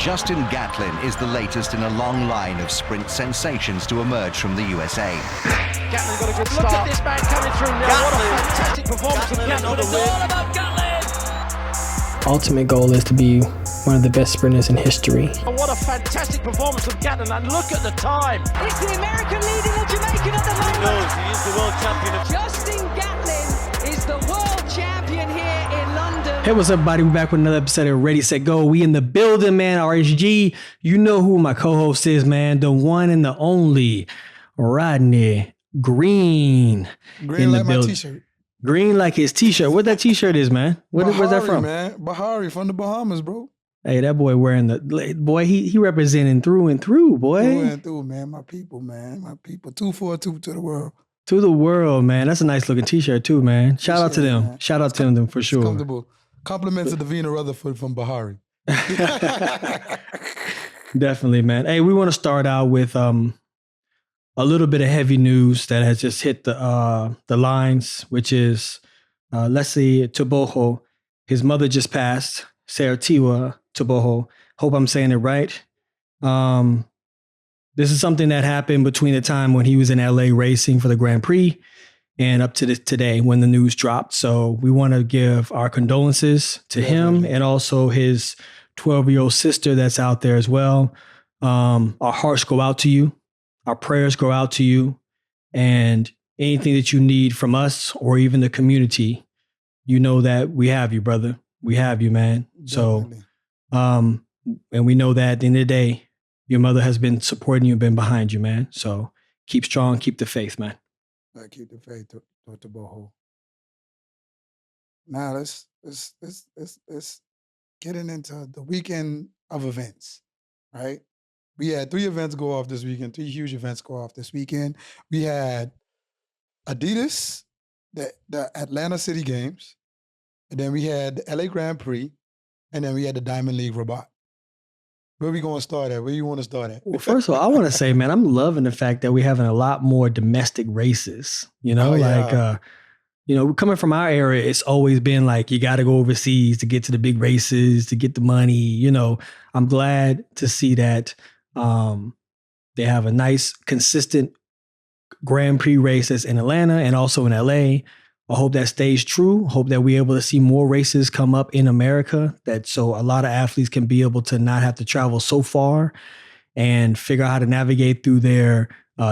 Justin Gatlin is the latest in a long line of sprint sensations to emerge from the USA. Gatlin got a good start. Look at this man coming through now. Gatlin. What a fantastic performance from Gatlin. It's all about Gatlin. Ultimate goal is to be one of the best sprinters in history. And what a fantastic performance from Gatlin. And look at the time. Is the American leading the Jamaican at the moment? He knows he is the world champion. Justin Gatlin is the world champion here in London. Hey, what's up, everybody? We're back with another episode of Ready, Set, Go. We in the building, man. RSG. You know who my co-host is, man. The one and the only Rodney Green. Green in like the my building. t-shirt. Green like his t-shirt. What that t-shirt is, man? Where's that from? Man. Bahari from the Bahamas, bro. Hey, that boy wearing boy, he representing through and through, boy. Through and through, man. My people, man. My people. 242 to the world. To the world, man. That's a nice looking t-shirt too, man. Shout out to them. Man. Shout out to them for sure. Comfortable. Compliments to Davina Rutherford from Bahari. Definitely, man. Hey, we want to start out with a little bit of heavy news that has just hit the lines, which is let's see, Tebogo. His mother just passed, Sarah Tiwa Tebogo. Hope I'm saying it right. This is something that happened between the time when he was in LA racing for the Grand Prix and up to today when the news dropped. So we want to give our condolences to him and also his 12-year-old sister that's out there as well. Our hearts go out to you. Our prayers go out to you. And anything that you need from us or even the community, you know that we have you, brother. We have you, man. Definitely. So, and we know that at the end of the day, your mother has been supporting you and been behind you, man. So keep strong, keep the faith, man. I keep the faith to Boho. Now let's getting into the weekend of events, right? We had 3 events go off this weekend, 3 huge events go off this weekend. We had Adidas, the Atlanta City Games, and then we had the LA Grand Prix, and then we had the Diamond League Rabat. Where we going to start at? Where you want to start at? Well, first of all, I want to say, man, I'm loving the fact that we're having a lot more domestic races. You know, coming from our area, it's always been like you got to go overseas to get to the big races, to get the money. You know, I'm glad to see that they have a nice, consistent Grand Prix races in Atlanta and also in LA. I hope that stays true. Hope that we're able to see more races come up in America, that so a lot of athletes can be able to not have to travel so far and figure out how to navigate through their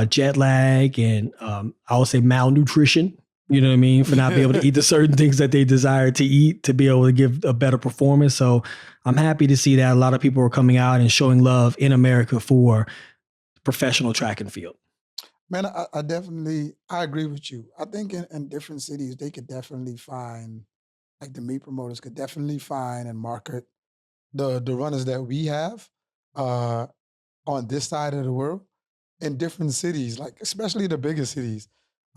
jet lag and I would say malnutrition, you know what I mean, for not being able to eat the certain things that they desire to eat to be able to give a better performance. So I'm happy to see that a lot of people are coming out and showing love in America for professional track and field. Man, I agree with you. I think in different cities, they could definitely find, like the meat promoters could definitely find and market the runners that we have on this side of the world in different cities, like especially the bigger cities.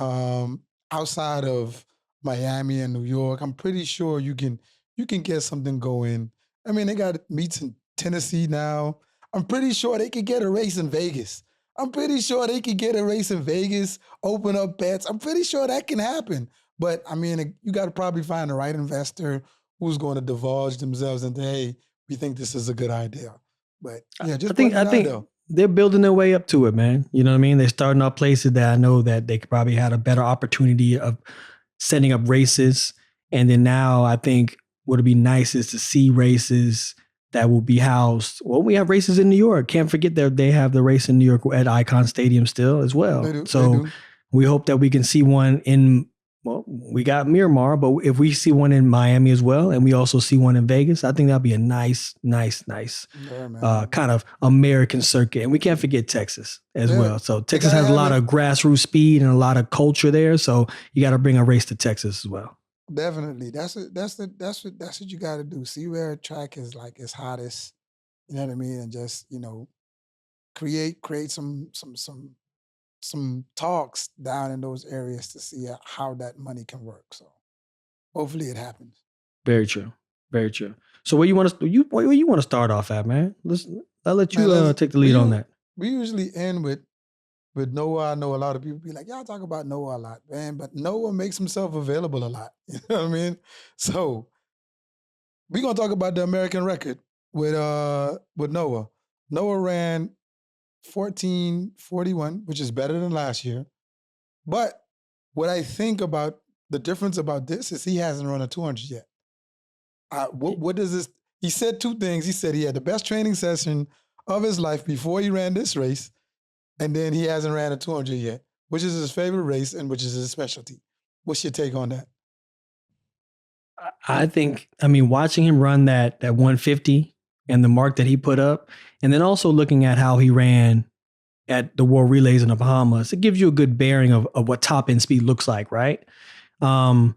Outside of Miami and New York, I'm pretty sure you can get something going. I mean, they got meets in Tennessee now. I'm pretty sure they could get a race in Vegas. I'm pretty sure they could get a race in Vegas, open up bets. I'm pretty sure that can happen. But, I mean, you got to probably find the right investor who's going to divulge themselves into, hey, we think this is a good idea. But, yeah, just I think they're building their way up to it, man. You know what I mean? They're starting off places that I know that they could probably had a better opportunity of setting up races. And then now I think what would be nice is to see races that will be housed. Well, we have races in New York. Can't forget that they have the race in New York at Icon Stadium still as well. They do. We hope that we can see one we got Miramar, but if we see one in Miami as well, and we also see one in Vegas, I think that'll be a nice kind of American circuit. And we can't forget Texas as well. So Texas has a lot of grassroots speed and a lot of culture there. So you got to bring a race to Texas as well. Definitely. That's what you got to do. See where a track is like its hottest, you know what I mean? And just, create some talks down in those areas to see how that money can work. So hopefully it happens. Very true. Very true. So where you want to start off at, man? I'll let you take the lead on that. We usually end with Noah. I know a lot of people be like, y'all talk about Noah a lot, man, but Noah makes himself available a lot. You know what I mean? So we're going to talk about the American record. with Noah. Noah ran 14:41, which is better than last year. But what I think about the difference about this is he hasn't run a 200 yet. What does this? He said two things. He said he had the best training session of his life before he ran this race, and then he hasn't ran a 200 yet, which is his favorite race and which is his specialty. What's your take on that? I think, watching him run that 150 and the mark that he put up, and then also looking at how he ran at the World Relays in the Bahamas, it gives you a good bearing of what top end speed looks like, right? I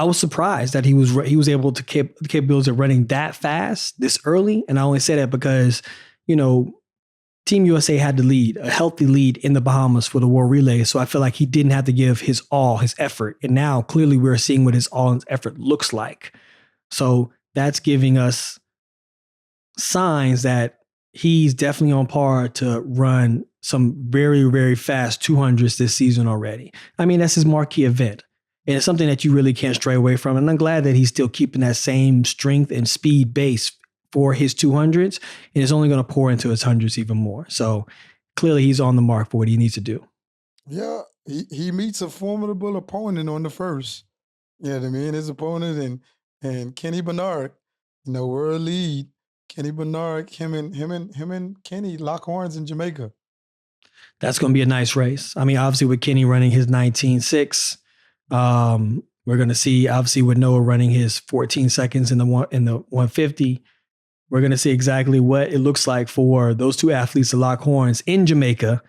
was surprised that he was able to keep the capabilities of running that fast this early. And I only say that because, Team USA had the lead, a healthy lead in the Bahamas for the World Relay. So I feel like he didn't have to give his all, his effort. And now clearly we're seeing what his all, his effort looks like. So that's giving us signs that he's definitely on par to run some very, very fast 200s this season already. That's his marquee event. And it's something that you really can't stray away from. And I'm glad that he's still keeping that same strength and speed base for his 200s. And it's only going to pour into his 100s even more. So clearly he's on the mark for what he needs to do. Yeah, he meets a formidable opponent on the first. You know what I mean? His opponent and Kenny Bernard, world lead. Kenny Bernard, him and Kenny lock horns in Jamaica. That's going to be a nice race. Obviously with Kenny running his 19.6, we're going to see, obviously with Noah running his 14 seconds in the 150, we're going to see exactly what it looks like for those two athletes to lock horns in Jamaica.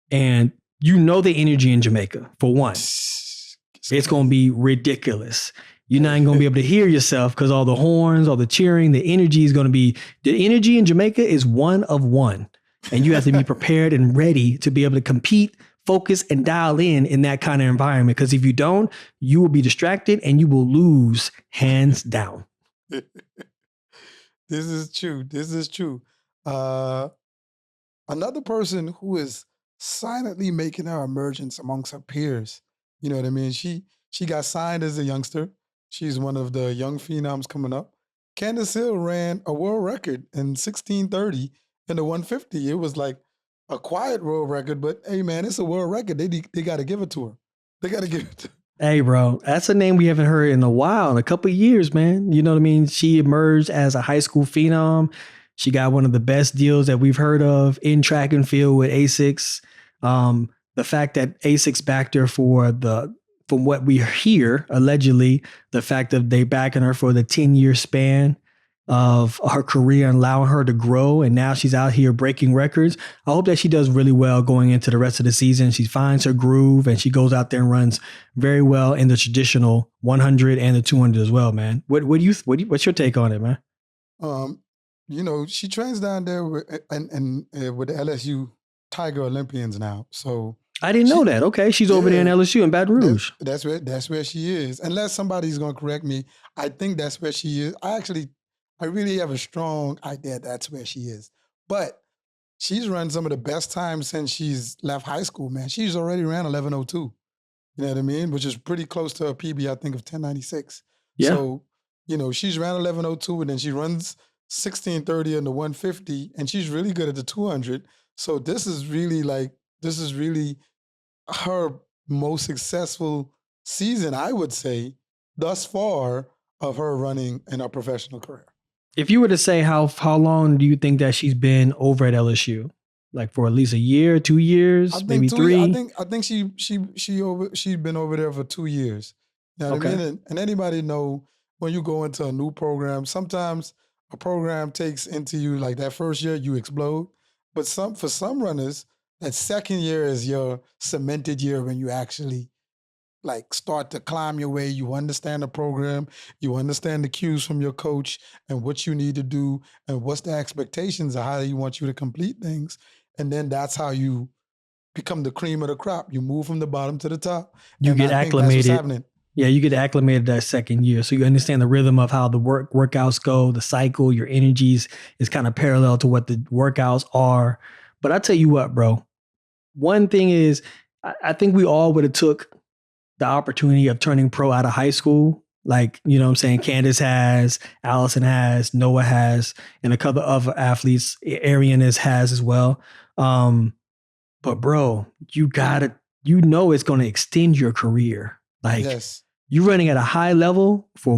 And the energy in Jamaica, for one. It's going to be ridiculous. You're not even going to be able to hear yourself because all the horns, all the cheering, the energy in Jamaica is one of one. And you have to be prepared and ready to be able to compete, focus, and dial in that kind of environment. Because if you don't, you will be distracted and you will lose hands down. This is true. Another person who is silently making her emergence amongst her peers. You know what I mean? She got signed as a youngster. She's one of the young phenoms coming up. Candace Hill ran a world record in 16:30 in the 150. It was like a quiet world record, but hey, man, it's a world record. They got to give it to her. They got to give it to her. Hey, bro, that's a name we haven't heard in a while, in a couple of years, man. You know what I mean? She emerged as a high school phenom. She got one of the best deals that we've heard of in track and field with ASICS. The fact that ASICS backed her from what we hear, allegedly, the fact that they backing her for the 10-year span of her career and allowing her to grow. And now she's out here breaking records. I hope that she does really well going into the rest of the season. She finds her groove and she goes out there and runs very well in the traditional 100 and the 200 as well, man. What's your take on it, man? She trains down there with the LSU Tiger Olympians now. So I didn't know that. Okay. She's over there in LSU in Baton Rouge. That's where she is. Unless somebody's going to correct me. I think that's where she is. I really have a strong idea that's where she is. But she's run some of the best times since she's left high school, man. She's already ran 11:02. You know what I mean? Which is pretty close to a PB, I think, of 10:96. Yeah. So, she's ran 11:02 and then she runs 16:30 in the 150 and she's really good at the 200. So this is really her most successful season, I would say, thus far of her running in her professional career. If you were to say how long do you think that she's been over at LSU? Like for at least a year, 2 years, maybe 3? I think she's been over there for 2 years. You know what I mean? And anybody know when you go into a new program, sometimes a program takes into you like that first year you explode. But for some runners, that second year is your cemented year when you actually start to climb your way. You understand the program, you understand the cues from your coach and what you need to do and what's the expectations of how they want you to complete things. And then that's how you become the cream of the crop. You move from the bottom to the top. You get acclimated. Yeah, you get acclimated that second year. So you understand the rhythm of how the workouts go, the cycle, your energies is kind of parallel to what the workouts are. But I tell you what, bro, one thing is I think we all would have took the opportunity of turning pro out of high school Like, you know what I'm saying? Candace has, Allison has, Noah has, and a couple other athletes, Arian has as well. But bro, you know it's going to extend your career. Like, yes. You're running at a high level for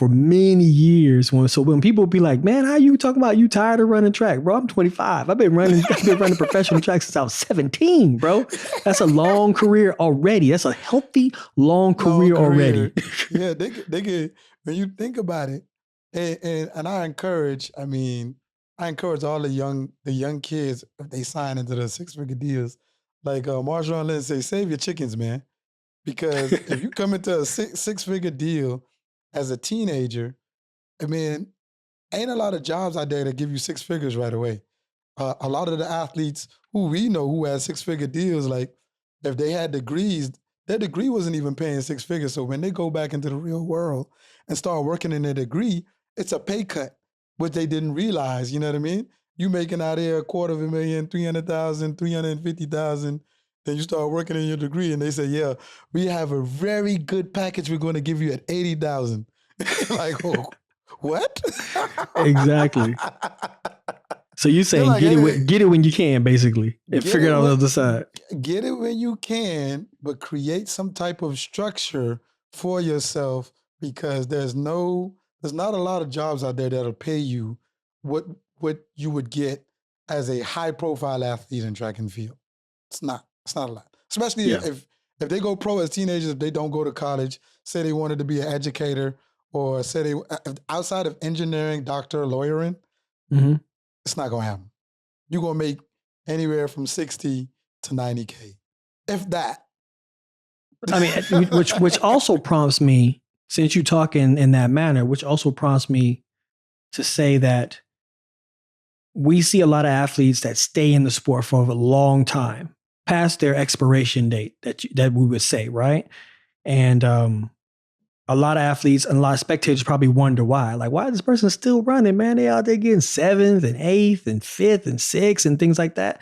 many years. So when people be like, man, how you talking about you tired of running track? Bro, I'm 25. I've been running professional track since I was 17, bro. That's a long career already. That's a healthy, long career already. Yeah, they get, when you think about it, and I encourage all the young kids, if they sign into the 6-figure deals, like Marshawn Lynch say, save your chickens, man. Because if you come into a six-figure deal as a teenager, ain't a lot of jobs out there that give you 6 figures right away. A lot of the athletes who we know who had 6-figure deals, like if they had degrees, their degree wasn't even paying 6 figures. So when they go back into the real world and start working in their degree, it's a pay cut, which they didn't realize, you know what I mean? You making out there $250,000, $300,000, $350,000, then you start working in your degree and they say, yeah, we have a very good package we're going to give you at $80,000. Like, oh, what? Exactly. So you're saying like, get it when you can, basically, and figure it out on the other side. Get it when you can, but create some type of structure for yourself, because there's not a lot of jobs out there that'll pay you what you would get as a high profile athlete in track and field. It's not a lot, especially if they go pro as teenagers, if they don't go to college, say they wanted to be an educator, or say they outside of engineering, doctor, lawyering, it's not going to happen. You're going to make anywhere from 60 to 90K, if that. I mean, which also prompts me, since you talk in that manner, which also prompts me to say that we see a lot of athletes that stay in the sport for a long time, past their expiration date, that we would say, right? And a lot of athletes and a lot of spectators probably wonder why. Like, why is this person still running, man? They out there getting 7th and 8th and 5th and 6th and things like that.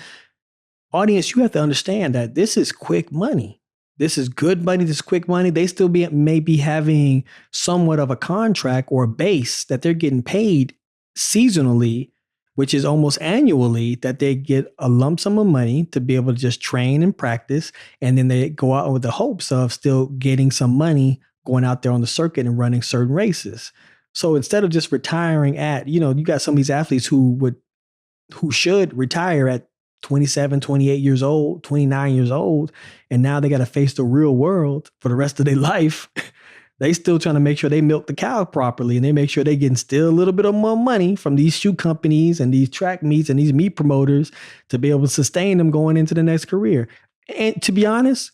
Audience, you have to understand that this is quick money. This is good money. This is quick money. They still may be having somewhat of a contract or a base that they're getting paid seasonally, which is almost annually, that they get a lump sum of money to be able to just train and practice. And then they go out with the hopes of still getting some money going out there on the circuit and running certain races. So instead of just retiring at, you got some of these athletes who should retire at 27, 28 years old, 29 years old, and now they got to face the real world for the rest of their life. They still trying to make sure they milk the cow properly, and they make sure they getting still a little bit of more money from these shoe companies and these track meets and these meet promoters to be able to sustain them going into the next career. And to be honest,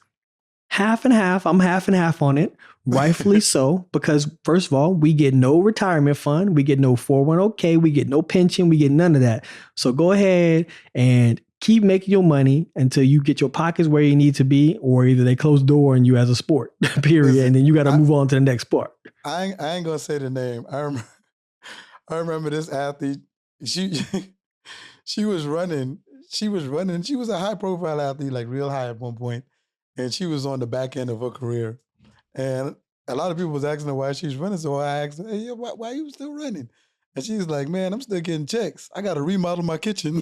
half and half, I'm half and half on it, rightfully so, because first of all, we get no retirement fund, we get no 401k, we get no pension, we get none of that. So go ahead and keep making your money until you get your pockets where you need to be, or either they close the door on you as a sport, period. Listen, and then you got to move on to the next sport. I ain't going to say the name. I remember this athlete. She was running. She was a high profile athlete, like real high at one point. And she was on the back end of her career. And a lot of people was asking her why she's running. So I asked her, hey, why are you still running? And she's like, man, I'm still getting checks. I got to remodel my kitchen.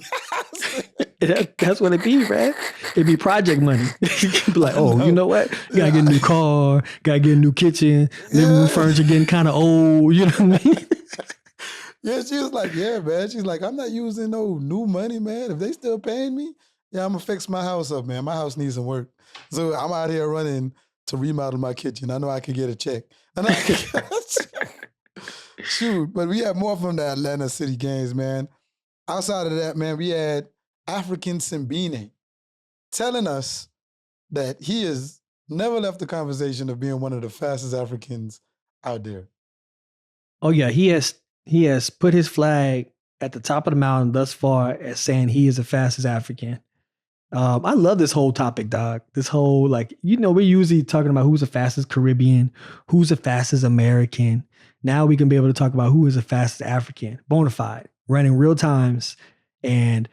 That's what it be, right? It be project money. Be like, oh, you know what? You gotta get a new car, gotta get a new kitchen, living room furniture getting kind of old, you know what I mean? Yeah, she was like, yeah, man. She's like, I'm not using no new money, man. If they still paying me, yeah, I'm gonna fix my house up, man. My house needs some work. So I'm out here running to remodel my kitchen. I know I can get a check. And I can get a check. Shoot, but we had more from the Atlanta City Games, man. Outside of that, man, we had African Simbine telling us that he has never left the conversation of being one of the fastest Africans out there. Oh yeah, he has put his flag at the top of the mountain thus far as saying he is the fastest African. I love this whole topic, dog. This whole, we're usually talking about who's the fastest Caribbean, who's the fastest American. Now we can be able to talk about who is the fastest African, bona fide, running real times and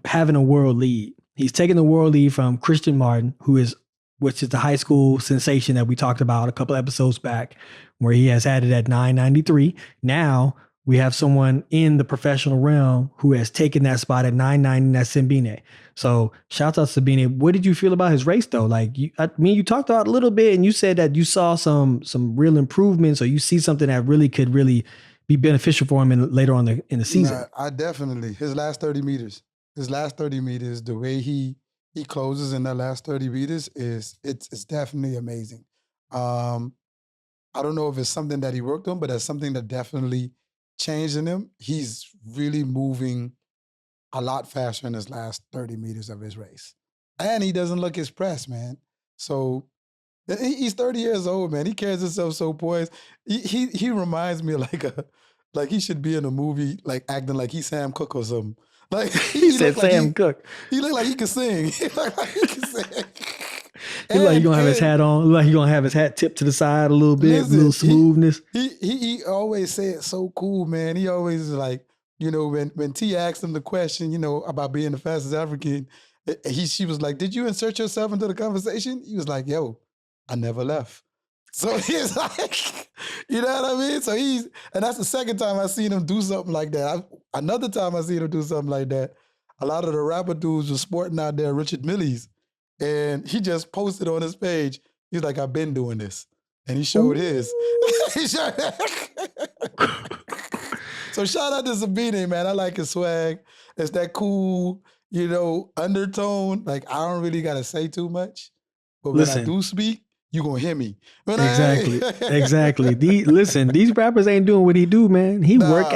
having a world lead. He's taking the world lead from Christian Martin, who is which is the high school sensation that we talked about a couple episodes back, where he has had it at 993. Now we have someone in the professional realm who has taken that spot at 990, and that's Simbine. So shout out to Simbine. What did you feel about his race though? Like you talked about a little bit, and you said that you saw some real improvements, or you see something that really could be beneficial for him later on in the season. Nah, I definitely, his last 30 meters, the way he closes in that last 30 meters it's definitely amazing. I don't know if it's something that he worked on, but that's something that definitely changed in him. He's really moving a lot faster in his last 30 meters of his race. And he doesn't look his press, man. So he's 30 years old, man. He carries himself so poised. He reminds me of like he should be in a movie, like acting like he's Sam Cooke or something. Like he said Sam Cooke. He looked like he could sing. He looked like he could sing. He look like he's gonna have his hat on. Look like he's gonna have his hat tipped to the side a little bit, a little smoothness. He always say it so cool, man. He always is like, you know, when T asked him the question, you know, about being the fastest African, she was like, "Did you insert yourself into the conversation?" He was like, "Yo, I never left." So he's like, you know what I mean? So and that's the second time I seen him do something like that. Another time I seen him do something like that, a lot of the rapper dudes were sporting out there Richard Millie's, and he just posted on his page, he's like, "I've been doing this." And he showed his. So shout out to Simbine, man. I like his swag. It's that cool, you know, undertone. Like, I don't really got to say too much, but when I do speak, you gonna hear me. Exactly. These rappers ain't doing what he do, man. He works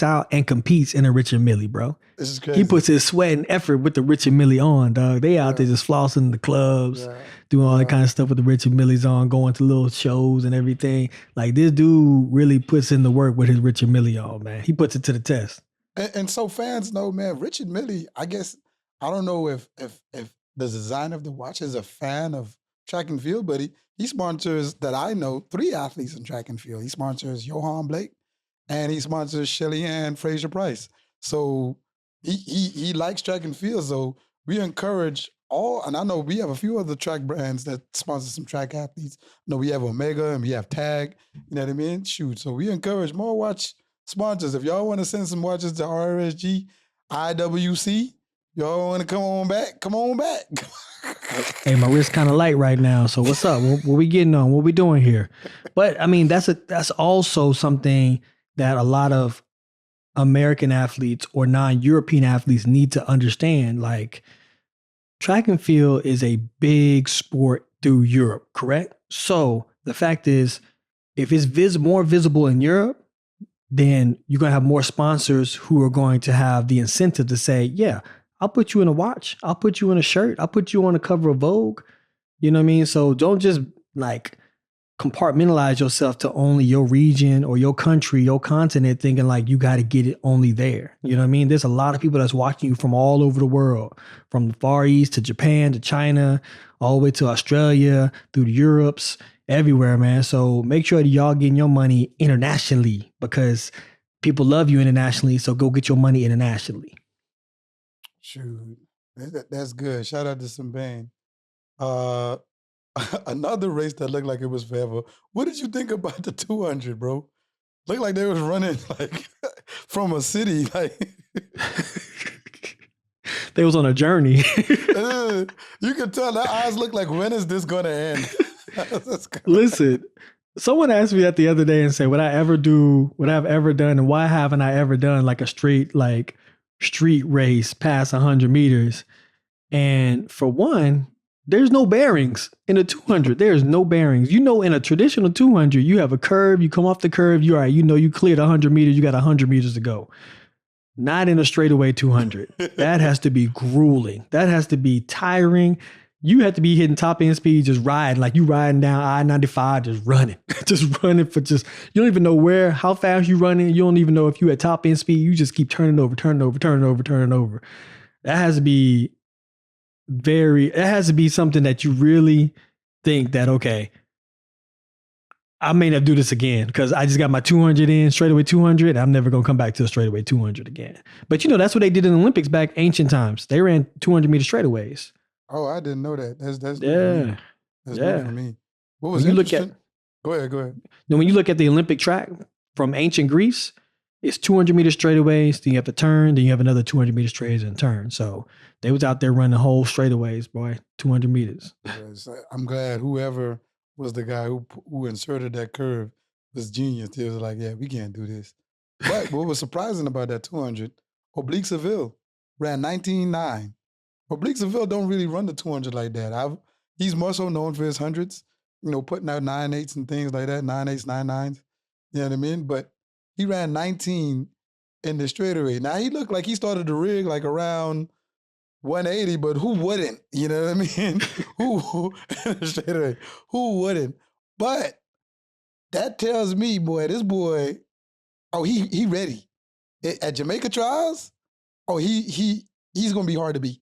out and competes in a Richard Mille, bro. This is crazy. He puts his sweat and effort with the Richard Mille on, dog. They out there just flossing in the clubs, doing all that kind of stuff with the Richard Milles on, going to little shows and everything. Like, this dude really puts in the work with his Richard Mille on, man. He puts it to the test. And so fans know, man, Richard Mille, I guess, I don't know if the designer of the watch is a fan of track and field, but he sponsors, that I know, 3 athletes in track and field. He sponsors Johan Blake, and he sponsors Shelly Ann Fraser-Price. So he likes track and field. So we encourage all, and I know we have a few other track brands that sponsor some track athletes. I know we have Omega and we have Tag, you know what I mean? Shoot. So we encourage more watch sponsors. If y'all want to send some watches to RSG, IWC, y'all want to come on back? Come on back. Hey, my wrist kind of light right now. So what's up? What we getting on? What we doing here? But I mean, that's also something that a lot of American athletes or non-European athletes need to understand. Like, track and field is a big sport through Europe, correct? So the fact is, if it's more visible in Europe, then you're going to have more sponsors who are going to have the incentive to say, yeah, I'll put you in a watch. I'll put you in a shirt. I'll put you on the cover of Vogue. You know what I mean? So don't just like compartmentalize yourself to only your region or your country, your continent, thinking like you got to get it only there. You know what I mean? There's a lot of people that's watching you from all over the world, from the Far East to Japan to China, all the way to Australia, through the Europes, everywhere, man. So make sure that y'all getting your money internationally, because people love you internationally. So go get your money internationally. Shoot, that's good. Shout out to Simbine. Another race that looked like it was forever. What did you think about the 200, bro? Looked like they was running like from a city. Like they was on a journey. You could tell their eyes look like, when is this going to end? Listen, someone asked me that the other day and said, would I ever do what I've ever done, and why haven't I ever done like a straight like street race past 100 meters? And for one, there's no bearings in a 200. There's no bearings. You know, in a traditional 200, you have a curve. You come off the curve. You're all right. You know, you cleared 100 meters. You got 100 meters to go. Not in a straightaway 200. That has to be grueling. That has to be tiring. You have to be hitting top end speed, just riding, like you riding down I-95, just running for you don't even know how fast you running. You don't even know if you at top end speed. You just keep turning over. That has to be something that you really think that, okay, I may not do this again because I just got my 200 in, straightaway 200. I'm never going to come back to a straightaway 200 again. But you know, that's what they did in the Olympics back ancient times. They ran 200 meter straightaways. Oh, I didn't know that. That's new for me. Yeah. That's Yeah. new for me. What was When you look interesting? at Go ahead. Now, when you look at the Olympic track from ancient Greece, it's 200 meter straightaways. Then you have to turn. Then you have another 200 meter straightaways and turn. So they was out there running whole straightaways, boy, 200 meters. Yes, I'm glad whoever was the guy who inserted that curve was genius. He was like, yeah, we can't do this. But what was surprising about that 200, Oblique Seville ran 19.9. Oblique Seville don't really run the 200 like that. He's more so known for his hundreds, putting out 9.8s and things like that, 9.8s, 9.9s. You know what I mean? But he ran 19 in the straightaway. Now, he looked like he started the rig like around 180, but who wouldn't? You know what I mean? Who straightaway? Who wouldn't? But that tells me, boy, this boy, he ready. At Jamaica trials, he's gonna be hard to beat.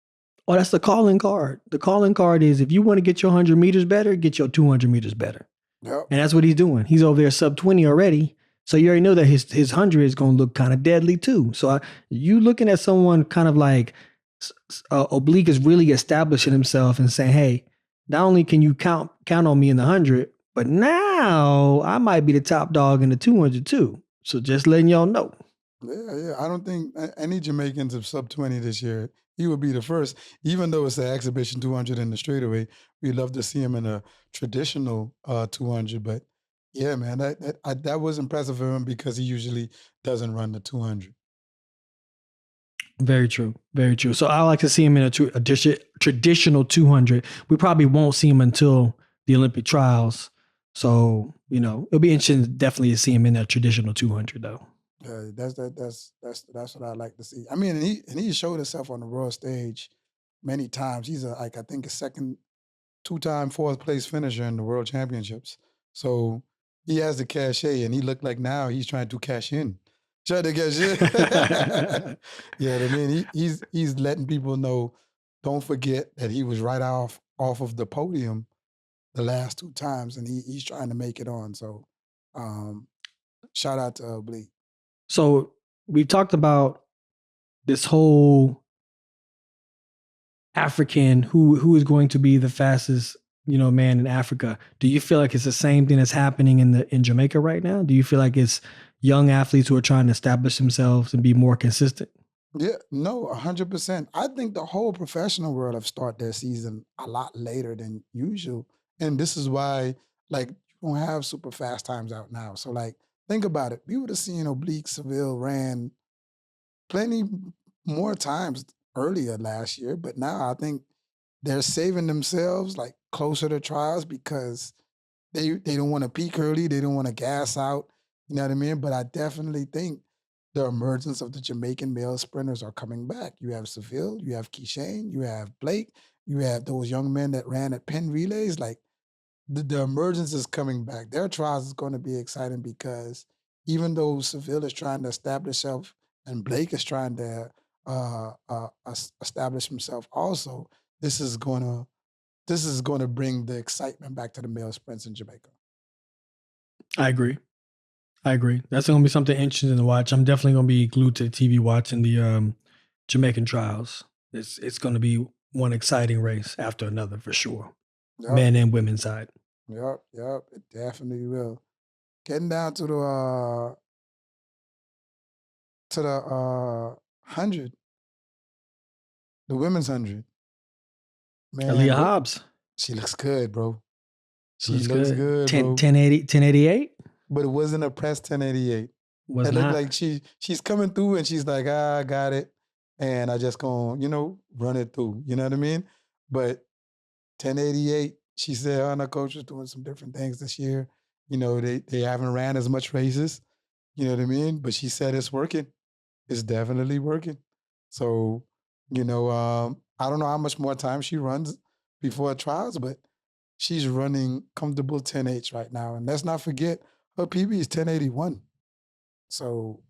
Oh, that's the calling card. The calling card is if you want to get your 100 meters better, get your 200 meters better. Yep. And that's what he's doing. He's over there sub 20 already. So you already know that his 100 is going to look kind of deadly too. So you looking at someone kind of like Oblique is really establishing himself and saying, hey, not only can you count on me in the 100, but now I might be the top dog in the 200 too. So just letting y'all know. Yeah. I don't think any Jamaicans of sub 20 this year. He would be the first, even though it's an exhibition 200 in the straightaway. We'd love to see him in a traditional 200. But yeah, man, that was impressive for him because he usually doesn't run the 200. Very true. Very true. So I like to see him in a traditional 200. We probably won't see him until the Olympic trials. So, it'll be interesting definitely to see him in that traditional 200 though. That's what I like to see. I mean, he showed himself on the world stage many times. He's I think a second, 2-time fourth place finisher in the world championships. So he has the cachet, and he looked like now he's trying to cash in. Trying to cash in. Yeah, I mean, he's letting people know. Don't forget that he was right off of the podium the last 2 times, and he's trying to make it on. So, shout out to Oblique. So we've talked about this whole African who is going to be the fastest, man in Africa. Do you feel like it's the same thing that's happening in Jamaica right now? Do you feel like it's young athletes who are trying to establish themselves and be more consistent? Yeah, no, 100%. I think the whole professional world have started their season a lot later than usual. And this is why, you don't have super fast times out now. So, think about it. We would have seen Oblique Seville ran plenty more times earlier last year, but now I think they're saving themselves closer to trials because they don't want to peak early. They don't want to gas out. You know what I mean? But I definitely think the emergence of the Jamaican male sprinters are coming back. You have Seville, you have Keishane, you have Blake, you have those young men that ran at Penn Relays. The emergence is coming back. Their trials is going to be exciting because even though Seville is trying to establish himself and Blake is trying to establish himself also, this is going to bring the excitement back to the male sprints in Jamaica. I agree. That's going to be something interesting to watch. I'm definitely going to be glued to the TV watching the Jamaican trials. It's going to be one exciting race after another for sure. Yep. Men and women's side. Yep, it definitely will. Getting down to the 100, the women's 100. Man, Aleia Hobbs. She looks good, bro. She looks good, 1088? But it wasn't a press 1088. It looked like she's coming through and she's like, I got it. And I just gonna, run it through. You know what I mean? But 1088, she said her and her coach was doing some different things this year. They haven't ran as much races. You know what I mean? But she said it's working. It's definitely working. So, I don't know how much more time she runs before trials, but she's running comfortable 10.8 right now. And let's not forget, her PB is 1081. So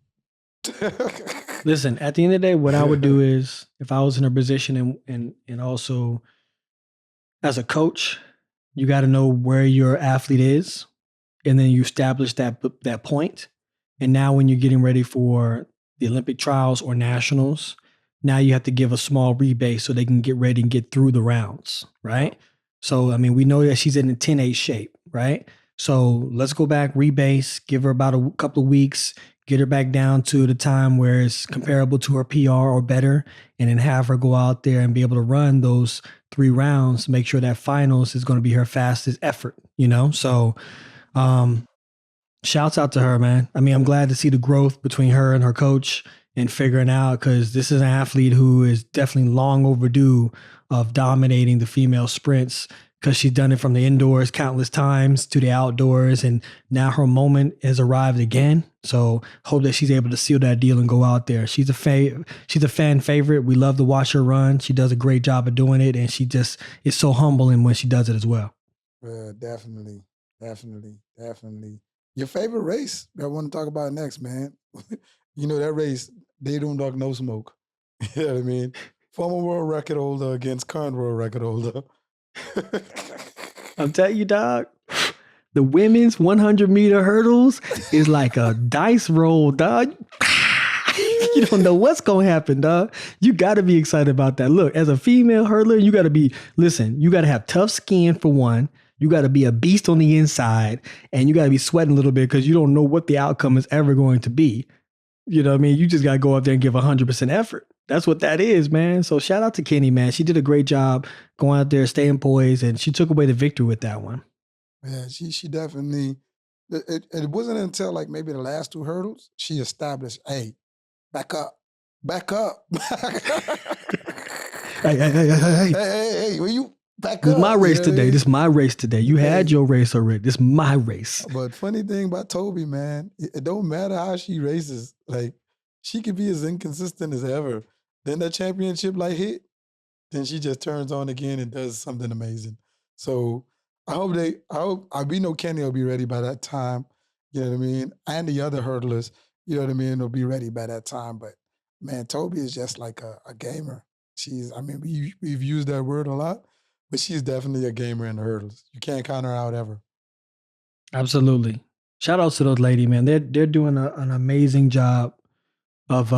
listen, at the end of the day, what I would do is if I was in her position and also as a coach, you got to know where your athlete is, and then you establish that point. And now when you're getting ready for the Olympic trials or nationals, Now you have to give a small rebase so they can get ready and get through the rounds, right? So, I mean, we know that she's in a 10-8 shape, right? So let's go back, rebase, give her about a couple of weeks, get her back down to the time where it's comparable to her PR or better, and then have her go out there and be able to run those 3 rounds, make sure that finals is going to be her fastest effort, you know? So, shouts out to her, man. I mean, I'm glad to see the growth between her and her coach and figuring out, because this is an athlete who is definitely long overdue of dominating the female sprints, because she's done it from the indoors countless times to the outdoors, and now her moment has arrived again. So hope that she's able to seal that deal and go out there. She's a fan favorite. We love to watch her run. She does a great job of doing it, and she just is so humbling when she does it as well. Yeah, definitely. Your favorite race that I want to talk about next, man. You know that race, they don't talk no smoke. You know what I mean? Former world record holder against current world record holder. I'm telling you, dog, the women's 100-meter hurdles is like a dice roll, dog. You don't know what's going to happen, dog. You got to be excited about that. Look, as a female hurdler, you got to have tough skin for one. You got to be a beast on the inside, and you got to be sweating a little bit because you don't know what the outcome is ever going to be. You know what I mean? You just got to go up there and give 100% effort. That's what that is, man. So shout out to Kenny, man. She did a great job going out there, staying poised, and she took away the victory with that one. Yeah, she definitely, it wasn't until like maybe the last 2 hurdles, she established, hey, back up. Hey, will you back up? This is my race today. This is my race today. You had your race already. This is my race. But funny thing about Toby, man, it don't matter how she races. Like, she could be as inconsistent as ever. Then that championship light hit, then she just turns on again and does something amazing. So we know Kenny will be ready by that time. You know what I mean? And the other hurdlers, you know what I mean, will be ready by that time. But man, Toby is just like a gamer. We've used that word a lot, but she's definitely a gamer in the hurdles. You can't count her out ever. Absolutely. Shout out to those ladies, man. They're doing an amazing job of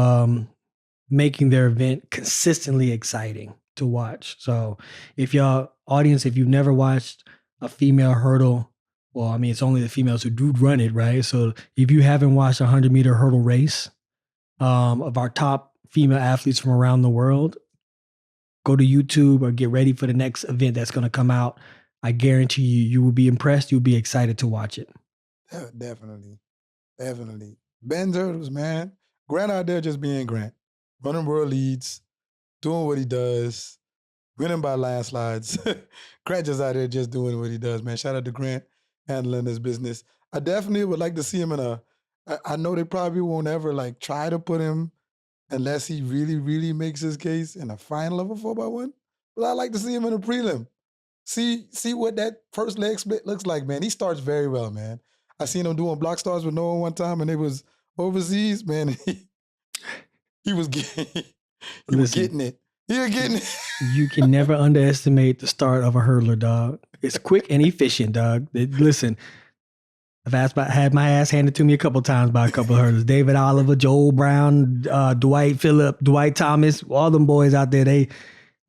making their event consistently exciting to watch. So if y'all audience, if you've never watched a female hurdle, well, I mean, it's only the females who do run it, right? So if you haven't watched a 100-meter hurdle race of our top female athletes from around the world, go to YouTube or get ready for the next event that's going to come out. I guarantee you will be impressed. You'll be excited to watch it. Yeah, definitely. Ben's hurdles, man. Grant out there just being Grant. Running world leads, doing what he does, winning by landslides. Grant just out there just doing what he does, man. Shout out to Grant, handling his business. I definitely would like to see him I know they probably won't ever like try to put him unless he really, really makes his case in a final of a 4x1. But I'd like to see him in a prelim. See what that first leg split looks like, man. He starts very well, man. I seen him doing block stars with no one time, and it was overseas, man. He was getting it. He was getting it. You can never underestimate the start of a hurdler, dog. It's quick and efficient, dog. Listen, I've had my ass handed to me a couple times by a couple of hurdlers. David Oliver, Joel Brown, Dwight Phillip, Dwight Thomas, all them boys out there, they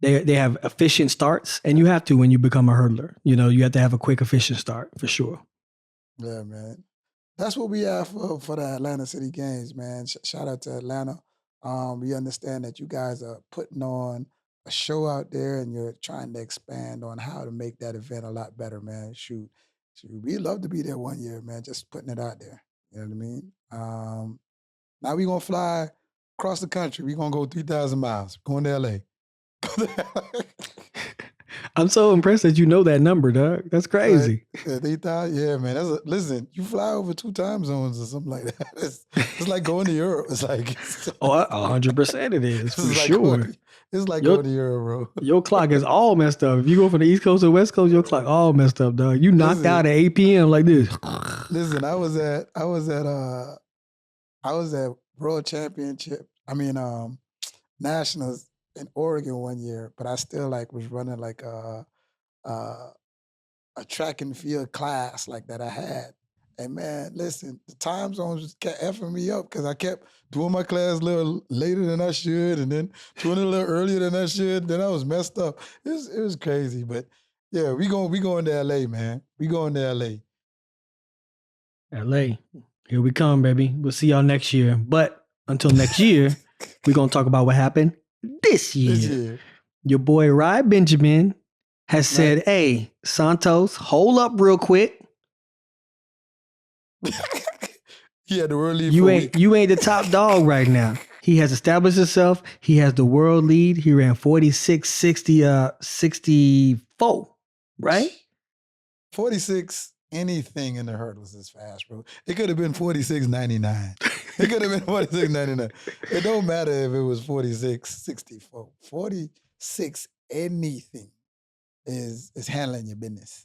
have efficient starts, and you have to when you become a hurdler. You know, you have to have a quick, efficient start for sure. Yeah, man. That's what we have for the Atlanta City Games, man. Shout out to Atlanta. We understand that you guys are putting on a show out there, and you're trying to expand on how to make that event a lot better, man. Shoot, we'd love to be there one year, man. Just putting it out there. You know what I mean? Now we're going to fly across the country. We're going to go 3,000 miles. We're going to L.A. I'm so impressed that you know that number, dog. That's crazy. Yeah, man. Listen, you fly over 2 time zones or something like that. It's like going to Europe. It's like 100% it is, for sure. It's like going to Europe, bro. Your clock is all messed up. If you go from the East Coast to the West Coast, your clock all messed up, dog. You knocked out at 8 p.m. like this. Listen, I was at World Championship. Nationals in Oregon one year, but I still was running like a track and field class like that I had. Hey, man, listen, the time zones just kept effing me up because I kept doing my class a little later than I should and then doing it a little earlier than I should. Then I was messed up. It was crazy. But, yeah, we going to L.A., man. We going to L.A. LA, here we come, baby. We'll see y'all next year. But until next year, we're going to talk about what happened this year. Your boy Rai Benjamin has said, hey, Santos, hold up real quick. He had the world lead you ain't the top dog right now. He has established himself. He has the world lead. He ran 46.64, right? 46, anything in the hurdles is fast, bro. It could have been 46.99. It could have been 46.99. It don't matter if it was 46.64. 46, anything is handling your business.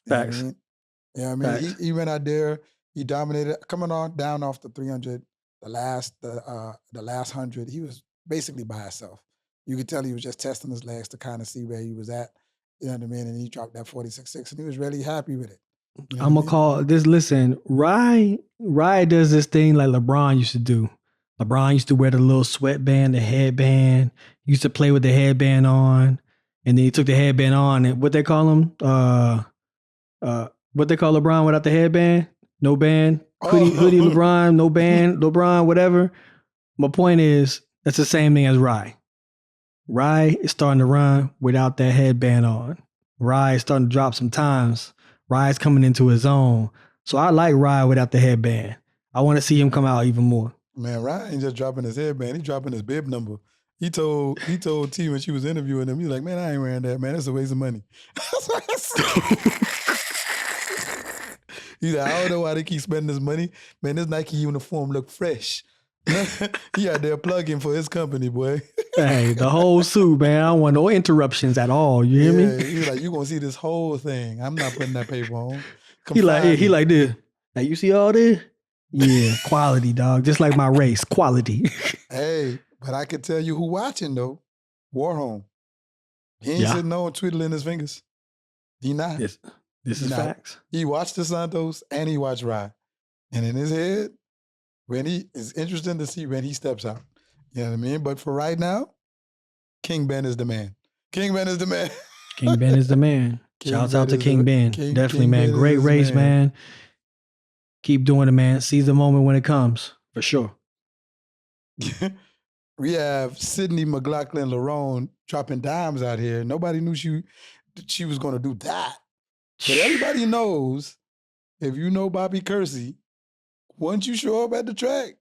Facts. You know what I mean? He went out there. He dominated, coming on down off the 300, the last 100. He was basically by himself. You could tell he was just testing his legs to kind of see where he was at. You know what I mean? And he dropped that 46.6, and he was really happy with it. You know I'm gonna call this. Listen, Rai does this thing like LeBron used to do. LeBron used to wear the little sweatband, the headband. He used to play with the headband on, and then he took the headband on. And what they call him? What they call LeBron without the headband? No band, hoodie LeBron, no band, LeBron, whatever. My point is, that's the same thing as Rai. Rai is starting to run without that headband on. Rai is starting to drop some times. Rai is coming into his own. So I like Rai without the headband. I want to see him come out even more. Man, Rai ain't just dropping his headband. He's dropping his bib number. He told T when she was interviewing him, he's like, man, I ain't wearing that, man. That's a waste of money. He's like, I don't know why they keep spending this money. Man, this Nike uniform look fresh. He out there plugging for his company, boy. Hey, the whole suit, man. I don't want no interruptions at all. You hear me? He's like, you gonna see this whole thing. I'm not putting that paper on. He like this. Like, you see all this? Yeah, quality, dog. Just like my race, quality. Hey, but I can tell you who watching though. Warholm. He ain't sitting on twiddling his fingers. He not. This is facts. He watched the Santos and he watched Rai. And in his head, it's interesting to see when he steps out. You know what I mean? But for right now, King Ben is the man. King Ben is the man. King Ben is the man. Shouts out to King Ben. Definitely, King man. Great race, man. Keep doing it, man. Seize the moment when it comes, for sure. We have Sydney McLaughlin-Levrone dropping dimes out here. Nobody knew she was going to do that. But everybody knows, if you know Bobby Kersey, once you show up at the track,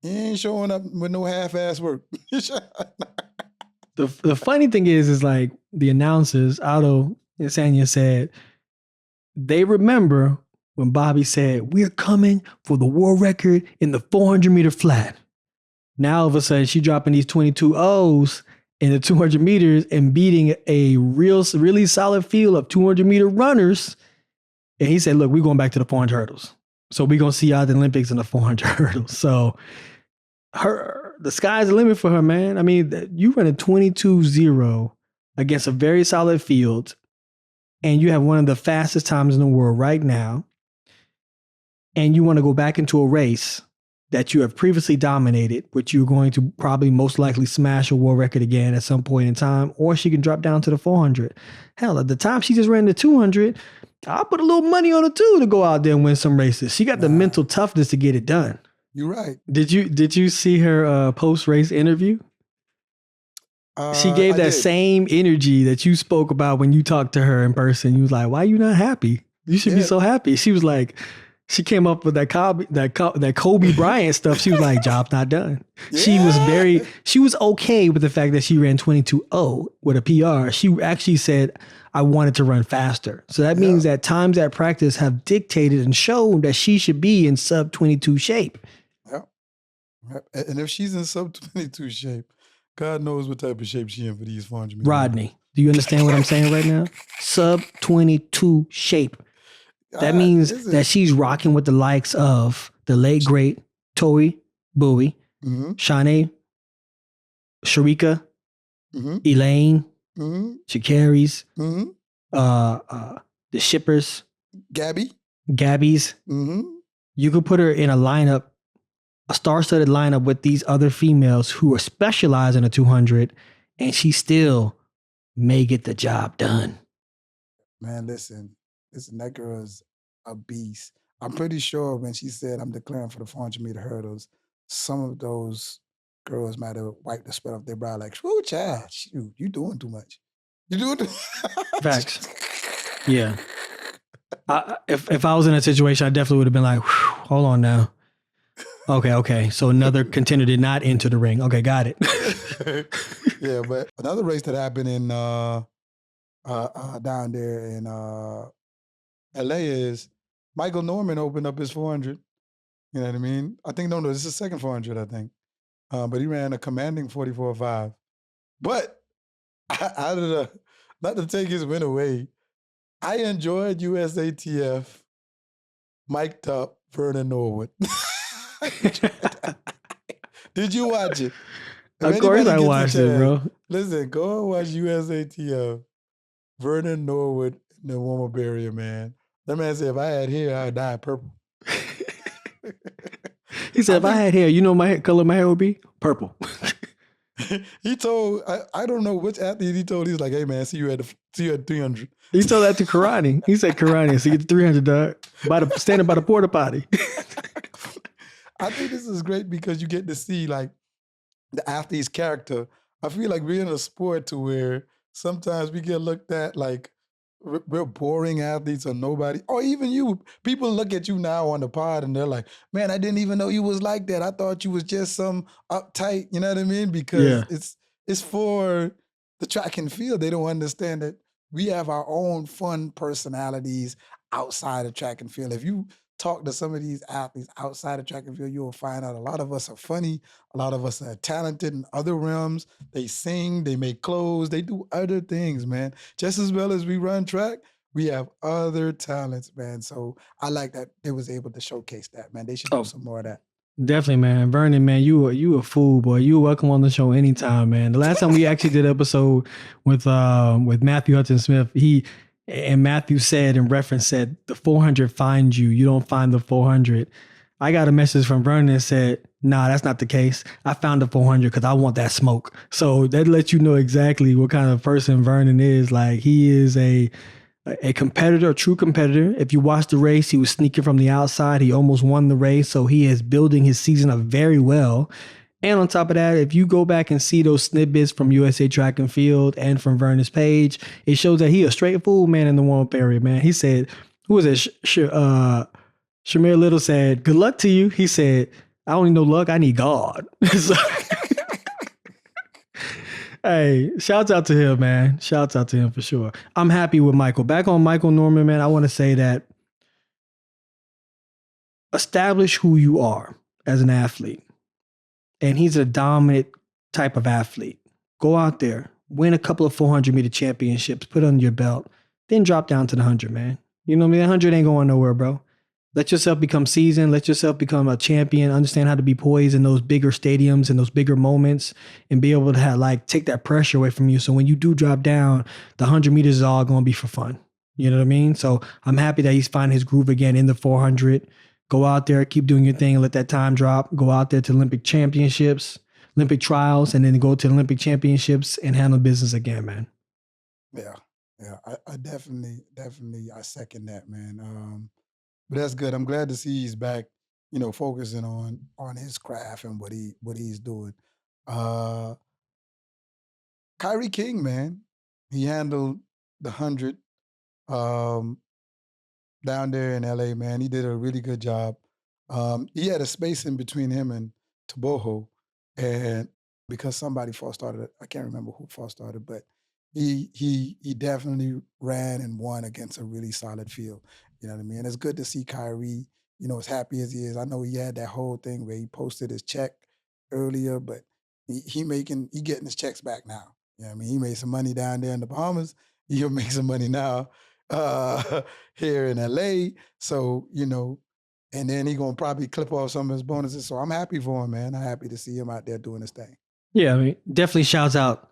he ain't showing up with no half-ass work. The funny thing is like the announcers, Otto and Sanya, said they remember when Bobby said, we're coming for the world record in the 400-meter flat. Now, all of a sudden, she dropping these 22 O's in the 200 meters and beating a really solid field of 200-meter runners. And he said, look, we're going back to the 400 hurdles. So we're going to see y'all at the Olympics in the 400 hurdles. So the sky's the limit for her, man. I mean, you run a 22-0 against a very solid field, and you have one of the fastest times in the world right now, and you want to go back into a race that you have previously dominated, which you're going to probably most likely smash a world record again at some point in time, or she can drop down to the 400. Hell, at the time she just ran the 200, I'll put a little money on her too to go out there and win some races. She got the mental toughness to get it done. You're right. Did you see her post-race interview? She gave that same energy that you spoke about when you talked to her in person. You was like, why are you not happy? You should be so happy. She was like, she came up with that Kobe Bryant stuff. She was like, job not done. Yeah. She was okay with the fact that she ran 22.0 with a PR. She actually said, I wanted to run faster. So that means that times at practice have dictated and shown that she should be in sub 22 shape. Yeah. And if she's in sub 22 shape, God knows what type of shape she in for these 400 meters. Rodney, do you understand what I'm saying right now? Sub 22 shape. That means that she's rocking with the likes of the late, great Tori Bowie, Shanae, Sharika, Elaine, Shakari's, the Shippers, Gabby, Gabby's. Mm-hmm. You could put her in a lineup, a star-studded lineup with these other females who are specialized in a 200, and she still may get the job done. Man, listen, that girl is a beast. I'm pretty sure when she said I'm declaring for the 400-meter hurdles, some of those girls might have wiped the sweat off their brow like, whoa, child, shoot, you doing too much. You doing too much. Facts. Yeah. If I was in that situation, I definitely would have been like, hold on now. Okay. So another contender did not enter the ring. Okay, got it. Yeah, but another race that happened in down there in Aleia is Michael Norman opened up his 400. You know what I mean? I think, no, this is the second 400, I think. But he ran a commanding 44.5. But out of the, not to take his win away, I enjoyed USATF mic'd up Vernon Norwood. Did you watch it? Of course I watched it, bro. Listen, go and watch USATF. Vernon Norwood in the warm-up area, man. That man said, if I had hair, I'd dye purple. He said, if I had hair, you know my color my hair would be? Purple. He told, I don't know which athlete he told. He's like, hey, man, see you at 300. He told that to Karani. He said, Karani, see you at 300, dog. Standing by the porta potty. I think this is great because you get to see, like, the athlete's character. I feel like we're in a sport to where sometimes we get looked at like we're boring athletes or nobody, or even you. People look at you now on the pod and they're like, man, I didn't even know you was like that. I thought you was just some uptight, you know what I mean? Because it's for the track and field. They don't understand that we have our own fun personalities outside of track and field. If you talk to some of these athletes outside of track and field, you will find out a lot of us are funny. A lot of us are talented in other realms. They sing, they make clothes, they do other things, man. Just as well as we run track, we have other talents, man. So I like that they was able to showcase that, man. They should do some more of that. Definitely, man. Vernon, man, you a fool, boy. You welcome on the show anytime, man. The last time we actually did an episode with Matthew Hudson Smith, and Matthew said in reference said, the 400 finds you. You don't find the 400. I got a message from Vernon that said, nah, that's not the case. I found the 400 because I want that smoke. So that lets you know exactly what kind of person Vernon is. Like, he is a competitor, a true competitor. If you watch the race, he was sneaking from the outside. He almost won the race. So he is building his season up very well. And on top of that, if you go back and see those snippets from USA Track and Field and from Vernon's page, it shows that he a straight fool, man, in the warm-up area, man. He said, who was it? Shamir Little said, good luck to you. He said, I don't need no luck. I need God. So, hey, shouts out to him, man. Shouts out to him for sure. I'm happy with Michael. Back on Michael Norman, man, I want to say that establish who you are as an athlete. And he's a dominant type of athlete. Go out there, win a couple of 400-meter championships, put it on your belt, then drop down to the 100, man. You know what I mean? That 100 ain't going nowhere, bro. Let yourself become seasoned. Let yourself become a champion. Understand how to be poised in those bigger stadiums and those bigger moments and be able to take that pressure away from you. So when you do drop down, the 100 meters is all going to be for fun. You know what I mean? So I'm happy that he's finding his groove again in the 400. Go out there, keep doing your thing, and let that time drop. Go out there to Olympic championships, Olympic trials, and then go to Olympic championships and handle business again, man. Yeah. I definitely, I second that, man. But that's good. I'm glad to see he's back, focusing on his craft and what he's doing. Kyree King, man, he handled the 100. Down there in LA, man. He did a really good job. He had a space in between him and Tebogo, and because somebody false started, I can't remember who false started, but he definitely ran and won against a really solid field. You know what I mean? And it's good to see Kyree, as happy as he is. I know he had that whole thing where he posted his check earlier, but he getting his checks back now. You know what I mean? He made some money down there in the Bahamas. He'll make some money now here in LA. So, and then he gonna probably clip off some of his bonuses. So I'm happy for him, man. I'm happy to see him out there doing his thing. Yeah, I mean, definitely shouts out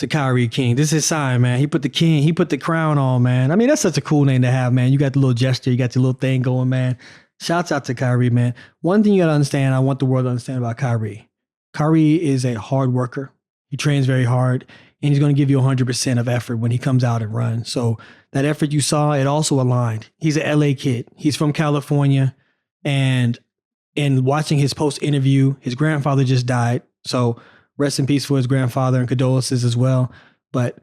to Kyree King. This is his sign, man. He put the crown on, man. I mean, that's such a cool name to have, man. You got the little gesture, you got your little thing going, man. Shouts out to Kyree, man. One thing you got to understand, I want the world to understand about Kyree. Kyree is a hard worker. He trains very hard, and he's going to give you 100% of effort when he comes out and runs. So that effort you saw, it also aligned. He's an LA kid. He's from California, and in watching his post interview, his grandfather just died. So rest in peace for his grandfather and condolences as well. But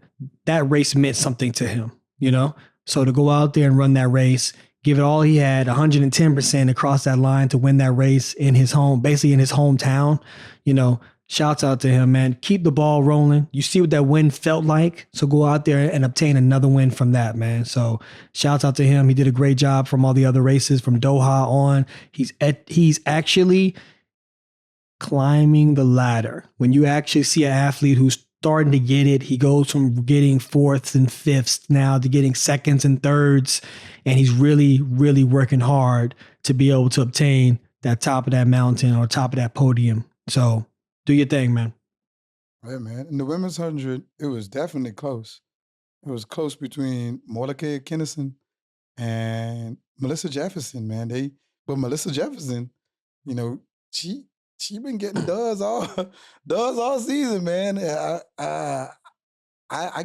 that race meant something to him, you know? So to go out there and run that race, give it all he had, 110% across that line to win that race in his home, basically in his hometown, you know, shouts out to him, man. Keep the ball rolling. You see what that win felt like. So go out there and obtain another win from that, man. So shouts out to him. He did a great job from all the other races from Doha on. He's actually climbing the ladder. When you actually see an athlete who's starting to get it, he goes from getting fourths and fifths now to getting seconds and thirds. And he's really, really working hard to be able to obtain that top of that mountain or top of that podium. So do your thing, man. Yeah, man. In the women's 100, it was definitely close. It was close between Mordecai Kinnison and Melissa Jefferson, man. But Melissa Jefferson, you know, she been getting does all season, man. I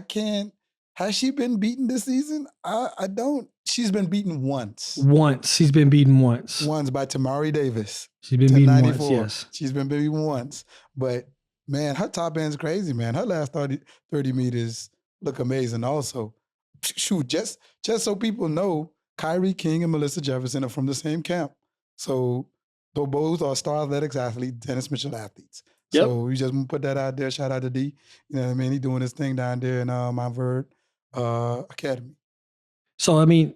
can't. Has she been beaten this season? I don't. She's been beaten once. She's been beaten once. Once by Tamari Davis. She's been beaten once, yes. She's been beaten once. But, man, her top end's crazy, man. Her last 30 meters look amazing also. Shoot, just so people know, Kyree King and Melissa Jefferson are from the same camp. So, though both are Star Athletics athletes, Dennis Mitchell athletes. Yep. So, we just put that out there. Shout out to D. You know what I mean? He's doing his thing down there in Mount Verde Academy. So, I mean,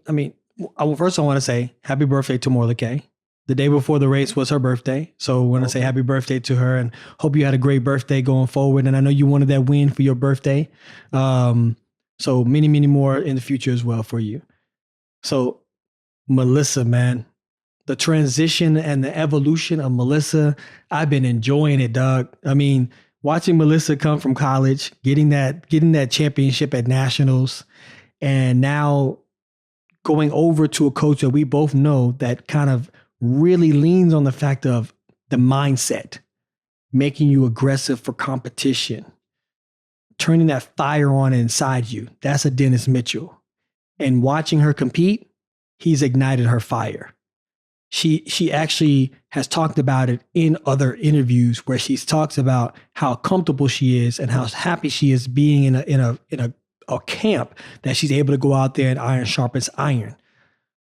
first I want to say happy birthday to Mordecai. The day before the race was her birthday. So I want to say happy birthday to her and hope you had a great birthday going forward. And I know you wanted that win for your birthday. So many, many more in the future as well for you. So Melissa, man, the transition and the evolution of Melissa, I've been enjoying it, dog. I mean, watching Melissa come from college, getting that championship at nationals, and now going over to a coach that we both know that kind of really leans on the fact of the mindset, making you aggressive for competition, turning that fire on inside you. That's a Dennis Mitchell. And watching her compete, he's ignited her fire. She actually has talked about it in other interviews where she talks about how comfortable she is and how happy she is being in a camp that she's able to go out there and iron sharpens iron.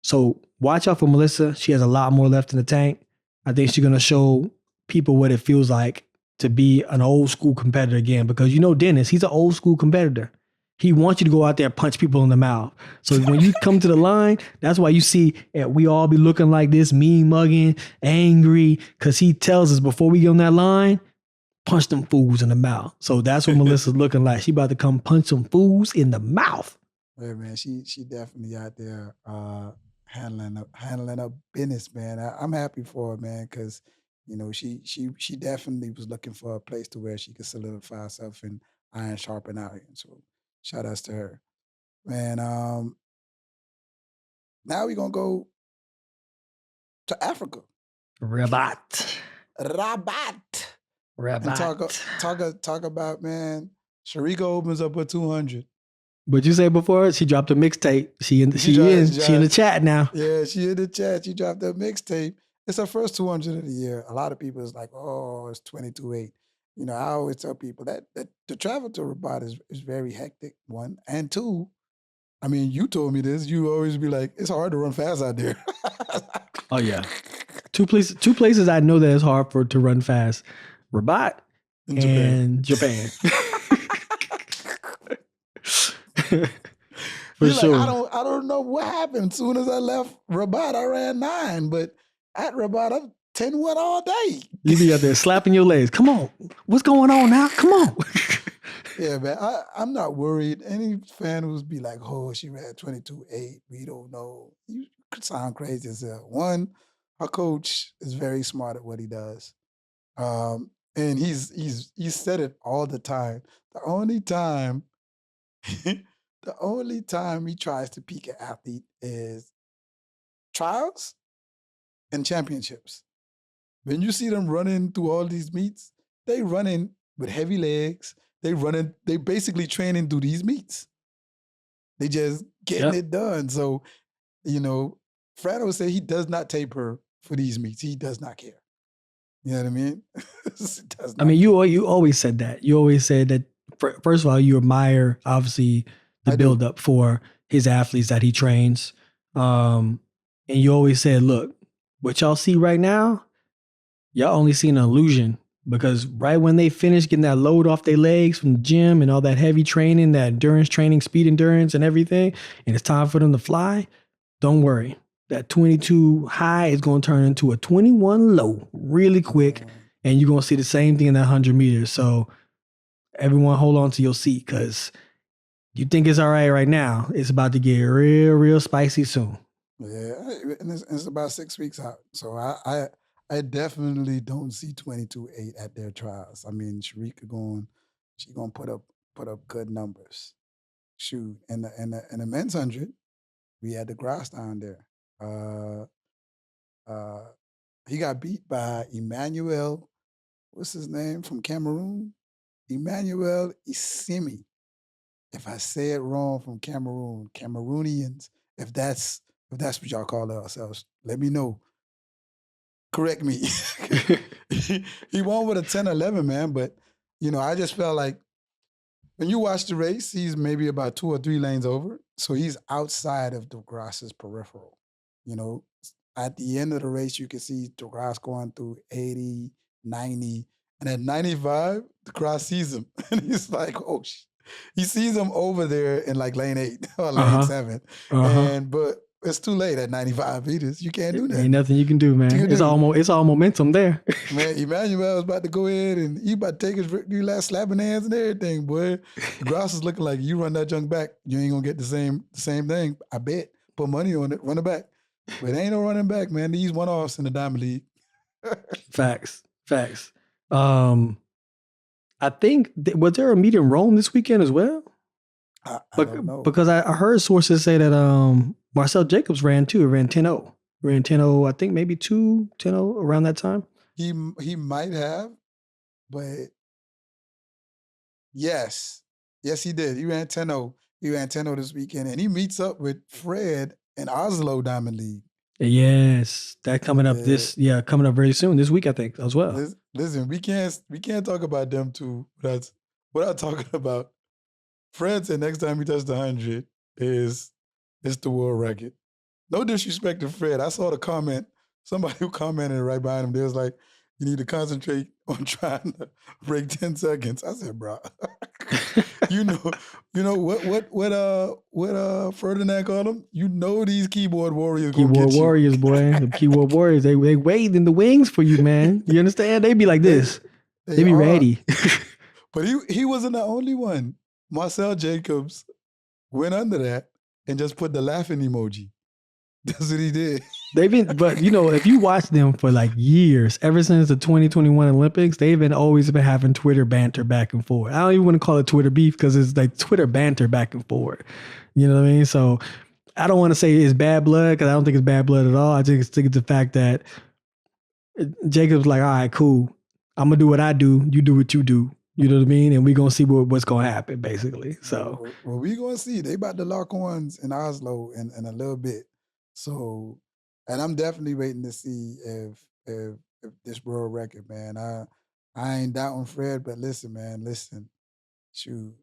So watch out for Melissa. She has a lot more left in the tank. I think she's going to show people what it feels like to be an old school competitor again, because you know Dennis, he's an old school competitor. He wants you to go out there and punch people in the mouth. So when you come to the line, that's why you see we all be looking like this, mean mugging, angry, because he tells us before we get on that line, punch them fools in the mouth. So that's what Melissa's looking like. She about to come punch some fools in the mouth. Yeah, man, she definitely out there handling up business, man. I'm happy for her, man, because you know she definitely was looking for a place to where she could solidify herself and iron sharpen iron. So shout outs to her, man. Now we're gonna go to Africa, Rabat. And talk about, man. Sharika opens up a 200. What'd you say before? She dropped a mixtape. She in the chat now. Yeah, she in the chat. She dropped a mixtape. It's her first 200 of the year. A lot of people is like, oh, it's 22.8. You know, I always tell people that to travel to Rabat is very hectic, one. And two, I mean, you told me this. You always be like, it's hard to run fast out there. Oh, yeah. Two places I know that it's hard to run fast. Rabat and Japan. For You're sure. Like, I don't know what happened. As soon as I left Rabat, I ran 9. But at Rabat, I'm 10-1 all day. You be out there slapping your legs. Come on. What's going on now? Come on. Yeah, man. I'm not worried. Any fan who's be like, oh, she ran 22.8. We don't know. You could sound crazy as hell. One, her coach is very smart at what he does. And he said it all the time. The only time he tries to peak an athlete is trials and championships. When you see them running through all these meets, they running with heavy legs. They basically training through these meets. They just getting it done. So, Fredo said he does not taper for these meets. He does not care. You know what I mean? You always said that. You always said that, first of all, you admire, obviously, the buildup for his athletes that he trains. And you always said, look, what y'all see right now, y'all only see an illusion, because right when they finish getting that load off their legs from the gym and all that heavy training, that endurance training, speed endurance and everything, and it's time for them to fly, don't worry. That 22 high is going to turn into a 21 low really quick, and you're going to see the same thing in that 100 meters. So everyone hold on to your seat, because you think it's all right now. It's about to get real, real spicy soon. Yeah, and it's about 6 weeks out. So I definitely don't see 22.8 at their trials. I mean, Sharika she's going to put up good numbers. Shoot, and the men's 100, we had the grass down there. He got beat by Emmanuel, what's his name, from Cameroon? Emmanuel Isimi. If I say it wrong, from Cameroon, Cameroonians, if that's what y'all call ourselves, let me know. Correct me. He won with a 10-11, man, but I just felt like when you watch the race, he's maybe about 2 or 3 lanes over, so he's outside of DeGrasse's peripheral. At the end of the race, you can see DeGrasse going through 80, 90, and at 95, DeGrasse sees him. And he's like, oh, he sees him over there in like lane 8 or lane 7. But it's too late at 95 meters. You can't do that. Ain't nothing you can do, man. It's all momentum there. Man, Emmanuel was about to go in and he about to take his last slapping hands and everything, boy. DeGrasse is looking like, you run that junk back, you ain't going to get the same thing. I bet. Put money on it. Run it back. But ain't no running back, man. These one-offs in the Diamond League. Facts. I think, was there a meet in Rome this weekend as well? I don't know. Because I heard sources say that Marcel Jacobs ran too. He ran 10-0. Ran 10-0, I think maybe 10-0 around that time. He might have, but yes, he did. He ran 10-0. He ran 10-0 this weekend, and he meets up with Fred in Oslo Diamond League. Yes, that coming up coming up very soon this week, I think, as well. Listen, we can't talk about them two without talking about Fred. Said next time he touches the 100 is the world record. No disrespect to Fred. I saw the comment. Somebody who commented right behind him. They was like, "You need to concentrate on trying to break 10 seconds." I said, "Bro, you know what Ferdinand called them? These keyboard warriors. Keyboard warriors, boy. The keyboard warriors. They wait in the wings for you, man. You understand? They be like this. They be ready." But he wasn't the only one. Marcel Jacobs went under that and just put the laughing emoji. That's what he did. But if you watch them for like years, ever since the 2021 Olympics, they've always been having Twitter banter back and forth. I don't even want to call it Twitter beef, because it's like Twitter banter back and forth. You know what I mean? So I don't want to say it's bad blood, because I don't think it's bad blood at all. I just think it's the fact that Jacob's like, all right, cool. I'm going to do what I do. You do what you do. You know what I mean? And we're going to see what's going to happen, basically. So, well, we're going to see. They about to lock horns in Oslo in a little bit. So, and I'm definitely waiting to see if this world record, man. I ain't doubting Fred, but listen, man, shoot,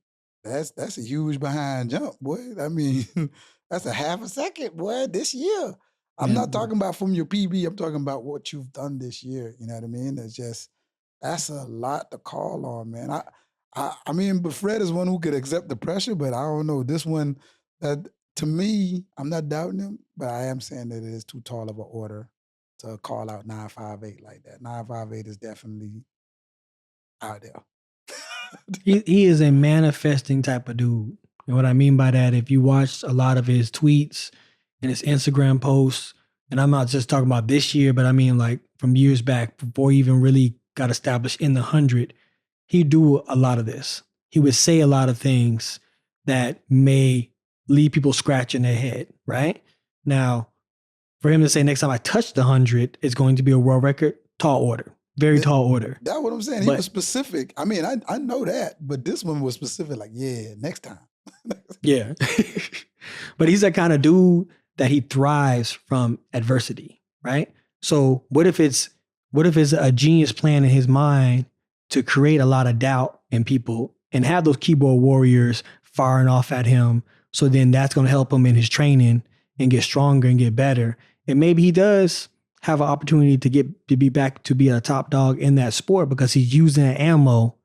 that's a huge behind jump, boy. I mean, that's a half a second, boy, this year. I'm not talking about from your PB. I'm talking about what you've done this year. You know what I mean? That's a lot to call on, man. I mean, but Fred is one who could accept the pressure, but I don't know. This one, to me, I'm not doubting him, but I am saying that it is too tall of an order to call out 958 like that. 958 is definitely out there. He is a manifesting type of dude. And what I mean by that, if you watch a lot of his tweets and his Instagram posts, and I'm not just talking about this year, but I mean like from years back before he even really got established in the 100, he'd do a lot of this. He would say a lot of things that may leave people scratching their head, right? Now, for him to say next time I touch the 100, it's going to be a world record, tall order. Very tall order. That's what I'm saying. He was specific. I mean, I know that, but this one was specific. Like, yeah, next time. Yeah. But he's that kind of dude that he thrives from adversity, right? So what if it's a genius plan in his mind to create a lot of doubt in people and have those keyboard warriors firing off at him? So then that's going to help him in his training and get stronger and get better. And maybe he does have an opportunity to be back to be a top dog in that sport because he's using that ammo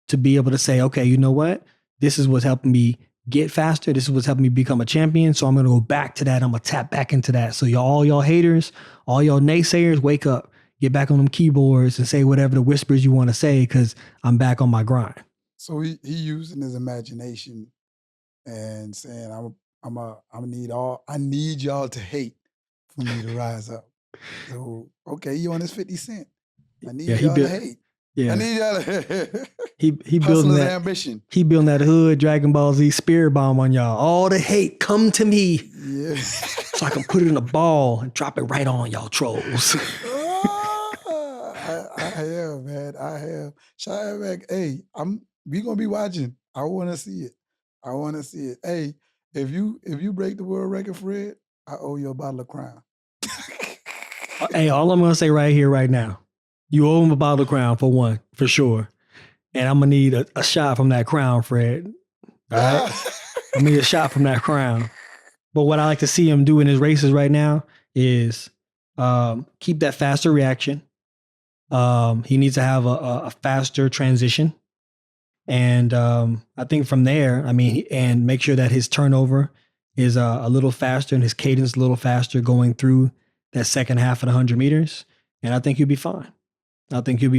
to be able to say, okay, you know what? This is what's helping me get faster. This is what's helping me become a champion. So I'm going to go back to that. I'm going to tap back into that. So all y'all haters, all y'all naysayers, wake up, get back on them keyboards and say whatever the whispers you want to say because I'm back on my grind. So he using his imagination and saying, I need y'all to hate for me to rise up. So, okay, you on his 50 Cent. I need y'all to hate. Yeah. I need y'all to He building that ambition. He building that hood Dragon Ball Z spirit bomb on y'all. All the hate, come to me. Yeah. So I can put it in a ball and drop it right on y'all trolls. I have, man. I have. Shout out back. Hey, we gonna be watching. I wanna see it. Hey, if you break the world record, Fred, I owe you a bottle of Crown. Hey, all I'm gonna say right here, right now, you owe him a bottle of Crown for one, for sure. And I'm gonna need a shot from that Crown, Fred. All right? I need a shot from that Crown. But what I like to see him do in his races right now is keep that faster reaction. He needs to have a faster transition. And I think from there, and make sure that his turnover is a little faster and his cadence a little faster going through that second half of the 100 meters. And I think he'll be fine. I think he'll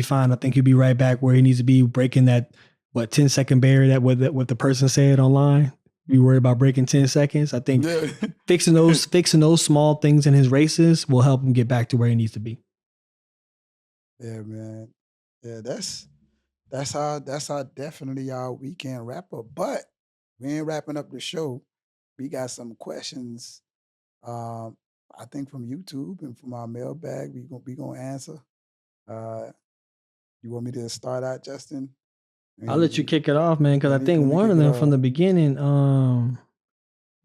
be right back where he needs to be, breaking that, 10-second barrier that what the person said online. Be worried about breaking 10 seconds. I think fixing those small things in his races will help him get back to where he needs to be. Yeah, man. Yeah, that's how definitely our weekend wrap up. But we ain't wrapping up the show. We got some questions. I think from YouTube and from our mailbag. We gonna answer. You want me to start out, Justin? I'll let you kick it off, man, because I think one of them from the beginning, I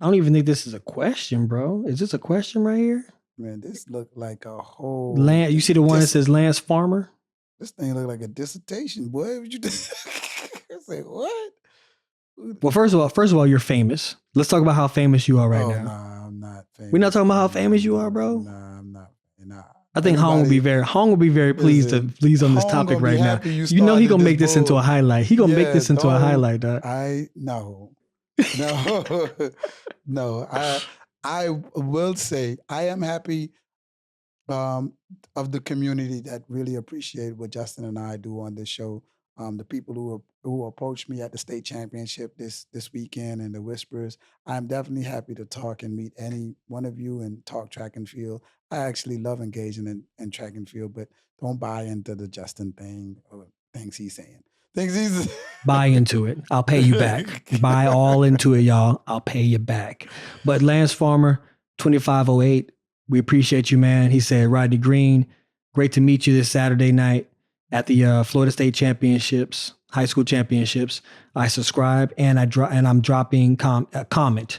don't even think this is a question, bro. Is this a question right here? Man, this looked like a whole... You see the one that says Lance Farmer? This thing looked like a dissertation, boy. What you do? I say, what? Well, first of all, you're famous. Let's talk about how famous you are now. Nah, I'm not famous. We're not talking about how famous you are, bro? Nah, I'm not. Nah. I think Hong will be very pleased on this topic right now. You know he gonna make this into a highlight. He gonna make this into a highlight, dog. No. I will say I am happy of the community that really appreciate what Justin and I do on this show. The people who approached me at the state championship this weekend and the whispers. I'm definitely happy to talk and meet any one of you and talk track and field. I actually love engaging in track and field, but don't buy into the Justin thing or things he's saying. Buy into it. I'll pay you back. Buy all into it, y'all. I'll pay you back. But Lance Farmer, 2508, we appreciate you, man. He said, Rodney Green, great to meet you this Saturday night at the Florida State Championships, high school championships. I subscribe and I'm dropping a comment.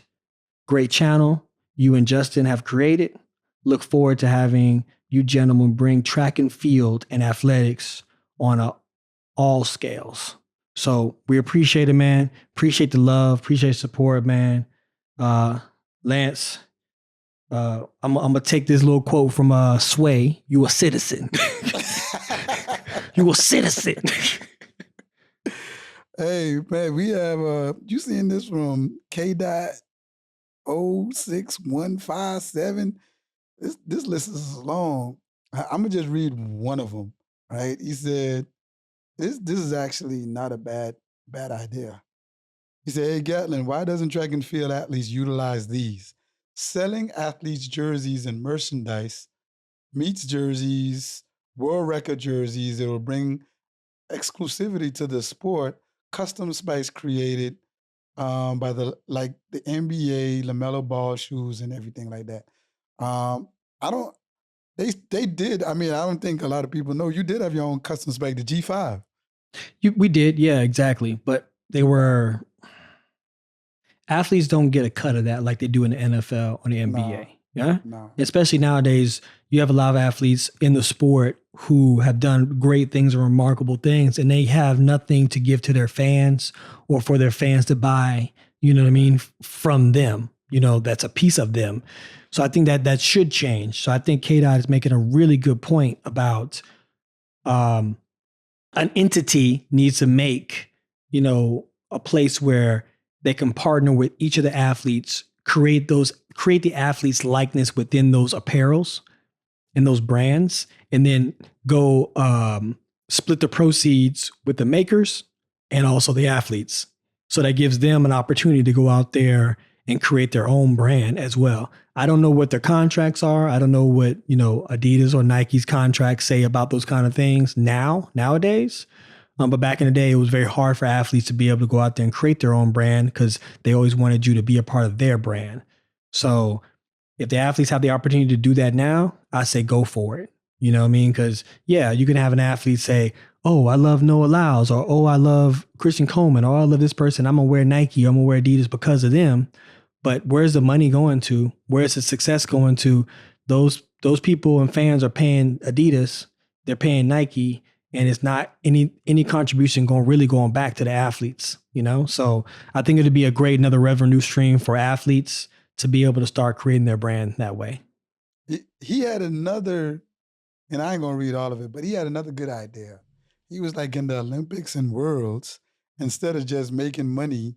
Great channel you and Justin have created. Look forward to having you gentlemen bring track and field and athletics on all scales. So we appreciate it, man. Appreciate the love. Appreciate the support, man. Lance, I'm gonna take this little quote from Sway. You a citizen. You a citizen. Hey, man, we have you seen this from K.06157. This list is long. I'm gonna just read one of them. Right? He said, "This is actually not a bad idea." He said, "Hey, Gatlin, why doesn't track and field athletes utilize these? Selling athletes jerseys and merchandise, meets jerseys world record jerseys. It will bring exclusivity to the sport. Custom spikes created by the NBA, LaMelo Ball shoes and everything like that. I don't. They did. I mean, I don't think a lot of people know you did have your own custom spike, the G5. We did, yeah, exactly. But they were athletes don't get a cut of that like they do in the NFL or the NBA. Yeah. No. Especially nowadays, you have a lot of athletes in the sport who have done great things and remarkable things, and they have nothing to give to their fans or for their fans to buy, you know what I mean, from them. You know, that's a piece of them. So I think that should change. So I think K-Dot is making a really good point about an entity needs to make, you know, a place where they can partner with each of the athletes, create the athlete's likeness within those apparels and those brands, and then go split the proceeds with the makers and also the athletes. So that gives them an opportunity to go out there and create their own brand as well. I don't know what their contracts are. I don't know what, you know, Adidas or Nike's contracts say about those kind of things nowadays. But back in the day, it was very hard for athletes to be able to go out there and create their own brand because they always wanted you to be a part of their brand. So if the athletes have the opportunity to do that now, I say go for it. You know what I mean? Because, yeah, you can have an athlete say, oh, I love Noah Lyles, or, oh, I love Christian Coleman, or I love this person. I'm going to wear Nike, I'm going to wear Adidas because of them. But where's the money going to? Where's the success going to? Those people and fans are paying Adidas, they're paying Nike, and it's not any contribution going back to the athletes, you know? So I think it'd be a great another revenue stream for athletes to be able to start creating their brand that way. He had another, and I ain't gonna read all of it, but he had another good idea. He was like in the Olympics and Worlds, instead of just making money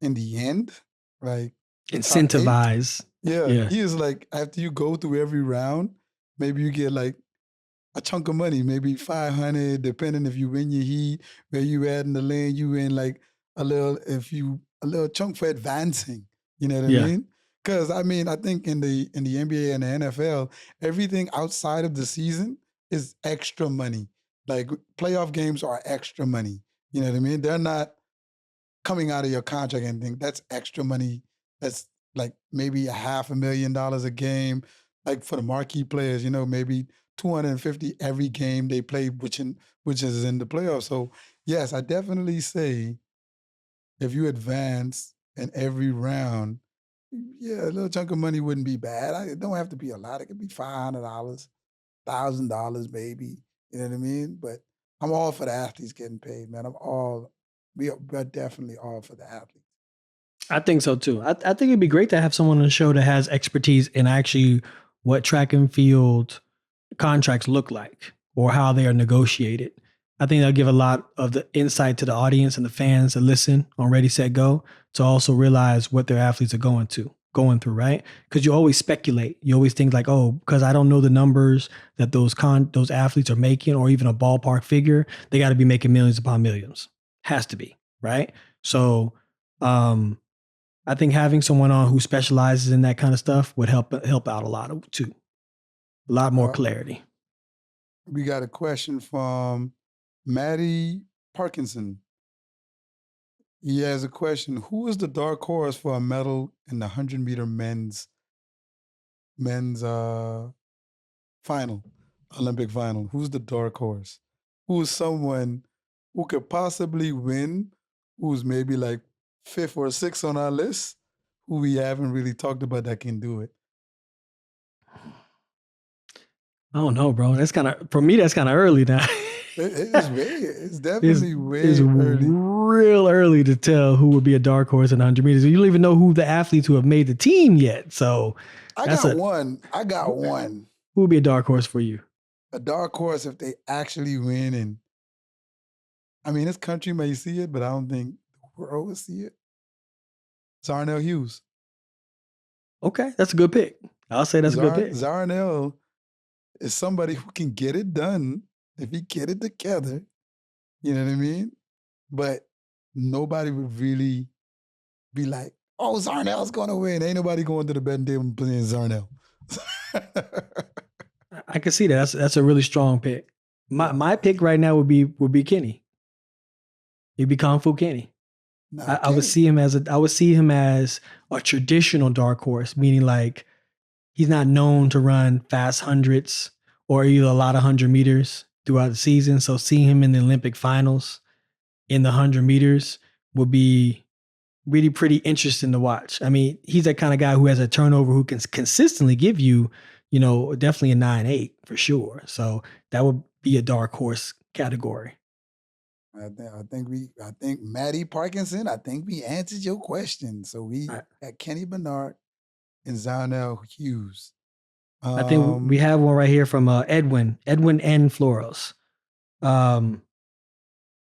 in the end, like incentivize. Yeah. He was like, after you go through every round, maybe you get like a chunk of money, maybe 500, depending if you win your heat, where you at in the lane, you win like a little chunk for advancing. You know what I mean? Because I mean, I think in the NBA and the NFL, everything outside of the season is extra money. Like playoff games are extra money. You know what I mean? They're not coming out of your contract and anything. That's extra money. That's like maybe $500,000 a game. Like for the marquee players, you know, maybe $250 every game they play, which is in the playoffs. So yes, I definitely say if you advance in every round, yeah, a little chunk of money wouldn't be bad. It don't have to be a lot. It could be $500, $1,000 maybe. You know what I mean? But I'm all for the athletes getting paid, man. We're definitely all for the athletes. I think so too. I think it'd be great to have someone on the show that has expertise in actually what track and field contracts look like or how they are negotiated. I think that'll give a lot of the insight to the audience and the fans that listen on Ready, Set, Go to also realize what their athletes are going through, right? Because you always speculate. You always think like, oh, because I don't know the numbers that those athletes are making or even a ballpark figure, they got to be making millions upon millions. Has to be, right? So I think having someone on who specializes in that kind of stuff would help out a lot too. A lot more clarity. We got a question from Maddie Parkinson. He has a question. Who is the dark horse for a medal in the 100-meter men's final, Olympic final? Who's the dark horse? Who is someone who could possibly win, who's maybe like 5th or 6th on our list, who we haven't really talked about that can do it? I don't know, bro. For me, that's kind of early now. It's definitely way early. Real early to tell who would be a dark horse in 100 meters. You don't even know who the athletes who have made the team yet. So I got one. Who would be a dark horse for you? A dark horse if they actually win. And I mean, this country may see it, but I don't think the world will see it. Zarnell Hughes. Okay, that's a good pick. I'll say that's a good pick. Zarnell is somebody who can get it done if he get it together. You know what I mean? But nobody would really be like, oh, Zarnell's going to win. Ain't nobody going to the betting table and playing Zarnell. I can see that. That's a really strong pick. My pick right now would be Kenny. He'd be Kung Fu Kenny. I would see him as a traditional dark horse, meaning like he's not known to run fast hundreds or either a lot of 100 meters throughout the season. So seeing him in the Olympic finals in the 100 meters would be really pretty interesting to watch. I mean, he's that kind of guy who has a turnover who can consistently give you, definitely a 9.8 for sure. So that would be a dark horse category. I think Maddie Parkinson, I think we answered your question. So we got Kenny Bernard and Zarnell Hughes. I think we have one right here from Edwin N. Floros.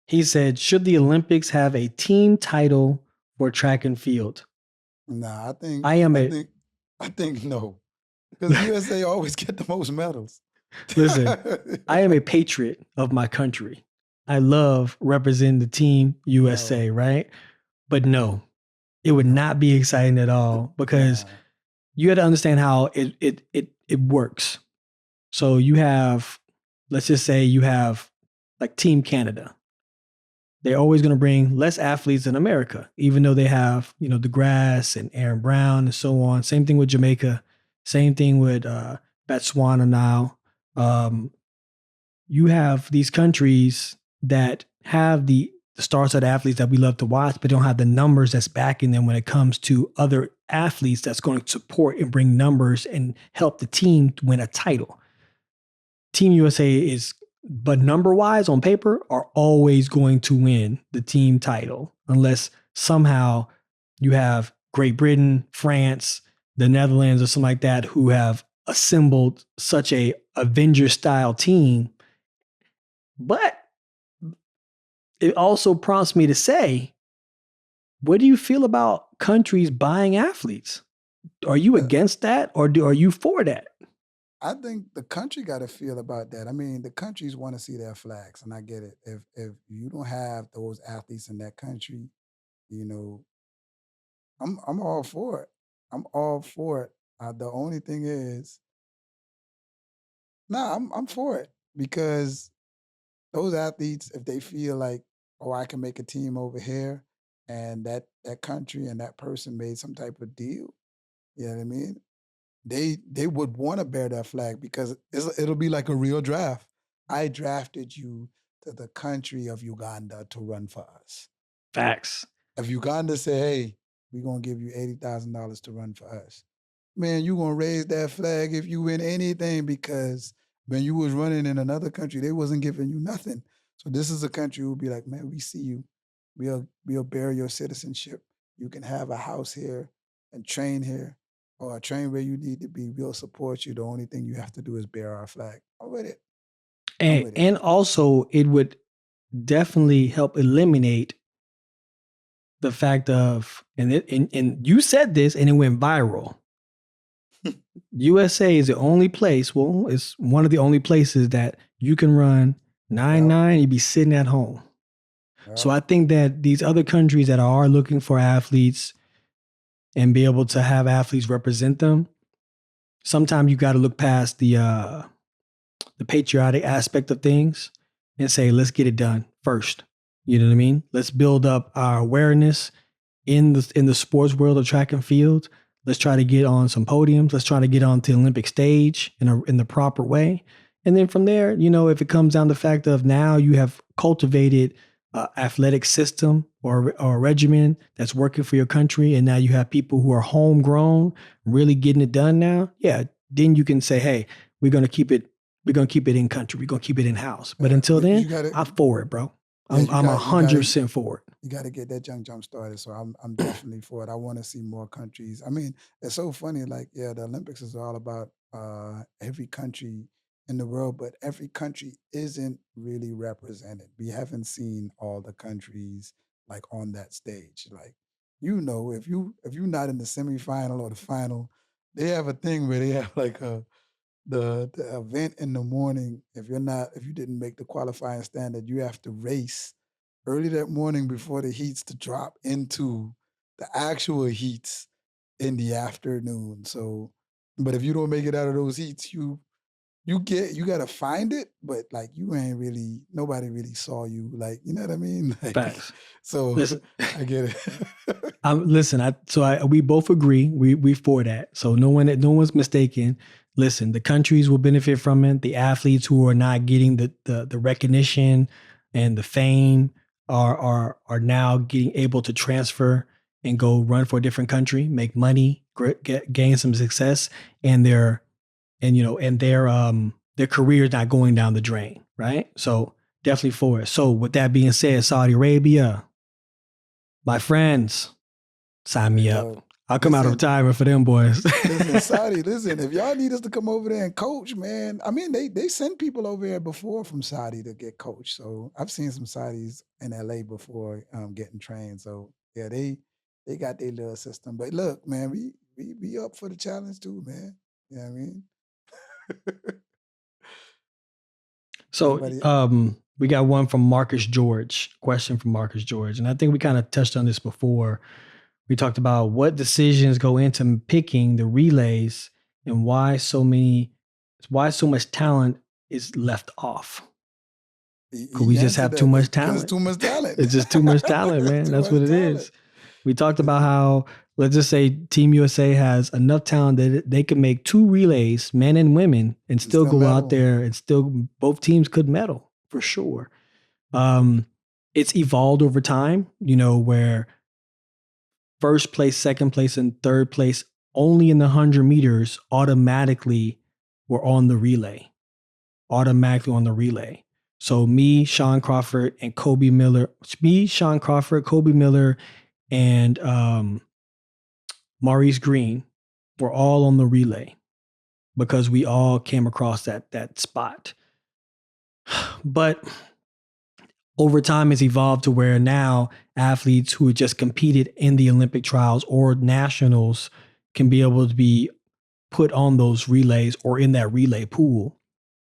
He said, should the Olympics have a team title for track and field? Nah, I think no. Because USA always get the most medals. Listen, I am a patriot of my country. I love representing the team USA, right? But no, it would not be exciting at all because you had to understand how it works. So you have, let's just say you have like Team Canada. They're always going to bring less athletes than America, even though they have, DeGrasse and Aaron Brown and so on. Same thing with Jamaica. Same thing with Botswana now. You have these countries that have the star-studded athletes that we love to watch, but don't have the numbers that's backing them when it comes to other athletes that's going to support and bring numbers and help the team win a title. Team USA is, but number-wise on paper, are always going to win the team title unless somehow you have Great Britain, France, the Netherlands, or something like that who have assembled such a Avenger-style team. But it also prompts me to say, what do you feel about countries buying athletes? Are you against that or are you for that? I think the country got to feel about that. I mean, the countries want to see their flags, and I get it. If you don't have those athletes in that country, I'm all for it. I'm all for it. The only thing is, I'm for it because those athletes, if they feel like, oh, I can make a team over here, and that country and that person made some type of deal, you know what I mean? They would want to bear that flag because it'll be like a real draft. I drafted you to the country of Uganda to run for us. Facts. If Uganda say, hey, we're going to give you $80,000 to run for us, man, you're going to raise that flag if you win anything because when you was running in another country, they wasn't giving you nothing. So this is a country who will be like, man, we see you. We'll bear your citizenship. You can have a house here and train here or train where you need to be. We'll support you. The only thing you have to do is bear our flag. I'm with it. And also it would definitely help eliminate the fact of, and you said this and it went viral. USA is the only place, it's one of the only places that you can run 9.9, you'd be sitting at home. So I think that these other countries that are looking for athletes and be able to have athletes represent them, sometimes you got to look past the patriotic aspect of things and say, let's get it done first. You know what I mean? Let's build up our awareness in the sports world of track and field. Let's try to get on some podiums. Let's try to get on the Olympic stage in the proper way. And then from there, if it comes down to the fact of now you have cultivated athletic system or a regimen that's working for your country, and now you have people who are homegrown, really getting it done now, then you can say, hey, we're going to keep it in country. We're going to keep it in house. But until then, I'm for it, bro. I'm 100% for it. You got to get that jump started. So I'm definitely for it. I want to see more countries. I mean, it's so funny. Like, the Olympics is all about every country in the world, but every country isn't really represented. We haven't seen all the countries like on that stage. Like, if you're not in the semifinal or the final, they have a thing where they have like the event in the morning. If you didn't make the qualifying standard, you have to race early that morning before the heats to drop into the actual heats in the afternoon. So, but if you don't make it out of those heats, you you gotta find it, but like you ain't really, nobody really saw you. Like, you know what I mean? Like, Facts. so Listen, I get it. listen. We both agree. We for that. So no one's mistaken. Listen, the countries will benefit from it. The athletes who are not getting the recognition and the fame are now getting able to transfer and go run for a different country, make money, gain some success, and their career is not going down the drain, right? So definitely for it. So with that being said, Saudi Arabia, my friends, sign me up. I'll come out of retirement for them boys. Listen, Saudi, if y'all need us to come over there and coach, man, I mean, they send people over there before from Saudi to get coached. So I've seen some Saudis in LA before getting trained. So yeah, they got their little system. But look, man, we up for the challenge too, man. You know what I mean? So we got one from Marcus George, question from Marcus George. And I think we kind of touched on this before. We talked about what decisions go into picking the relays and why so much talent is left off. Could we just have too much talent? It's too much talent. It's just too much talent, man. That's what it is. We talked about how, let's just say Team USA has enough talent that they can make 2 relays, men and women, and still go medal out there and still both teams could medal for sure. It's evolved over time, where first place, second place, and third place only in the 100 meters automatically were on the relay. So me, Sean Crawford, Kobe Miller, and Maurice Green were all on the relay because we all came across that spot. But over time, it's evolved to where now athletes who had just competed in the Olympic trials or nationals can be able to be put on those relays or in that relay pool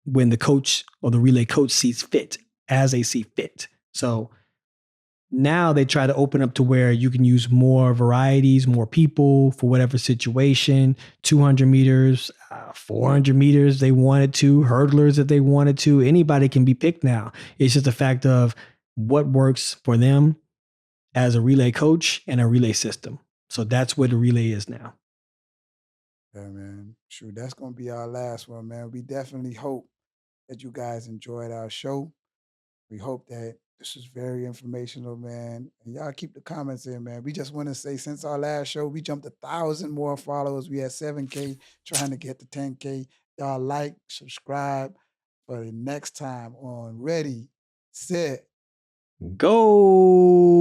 when the coach or the relay coach sees fit, as they see fit. So now they try to open up to where you can use more varieties, more people for whatever situation, 200 meters, 400 meters they wanted to, hurdlers if they wanted to. Anybody can be picked now. It's just a fact of what works for them as a relay coach and a relay system. So that's where the relay is now. Yeah, man. Sure, that's going to be our last one, man. We definitely hope that you guys enjoyed our show. We hope that this was very informational, man. And y'all keep the comments in, man. We just want to say, since our last show, we jumped 1,000 more followers. We had 7K trying to get to 10K. Y'all like, subscribe for the next time on Ready, Set, Go.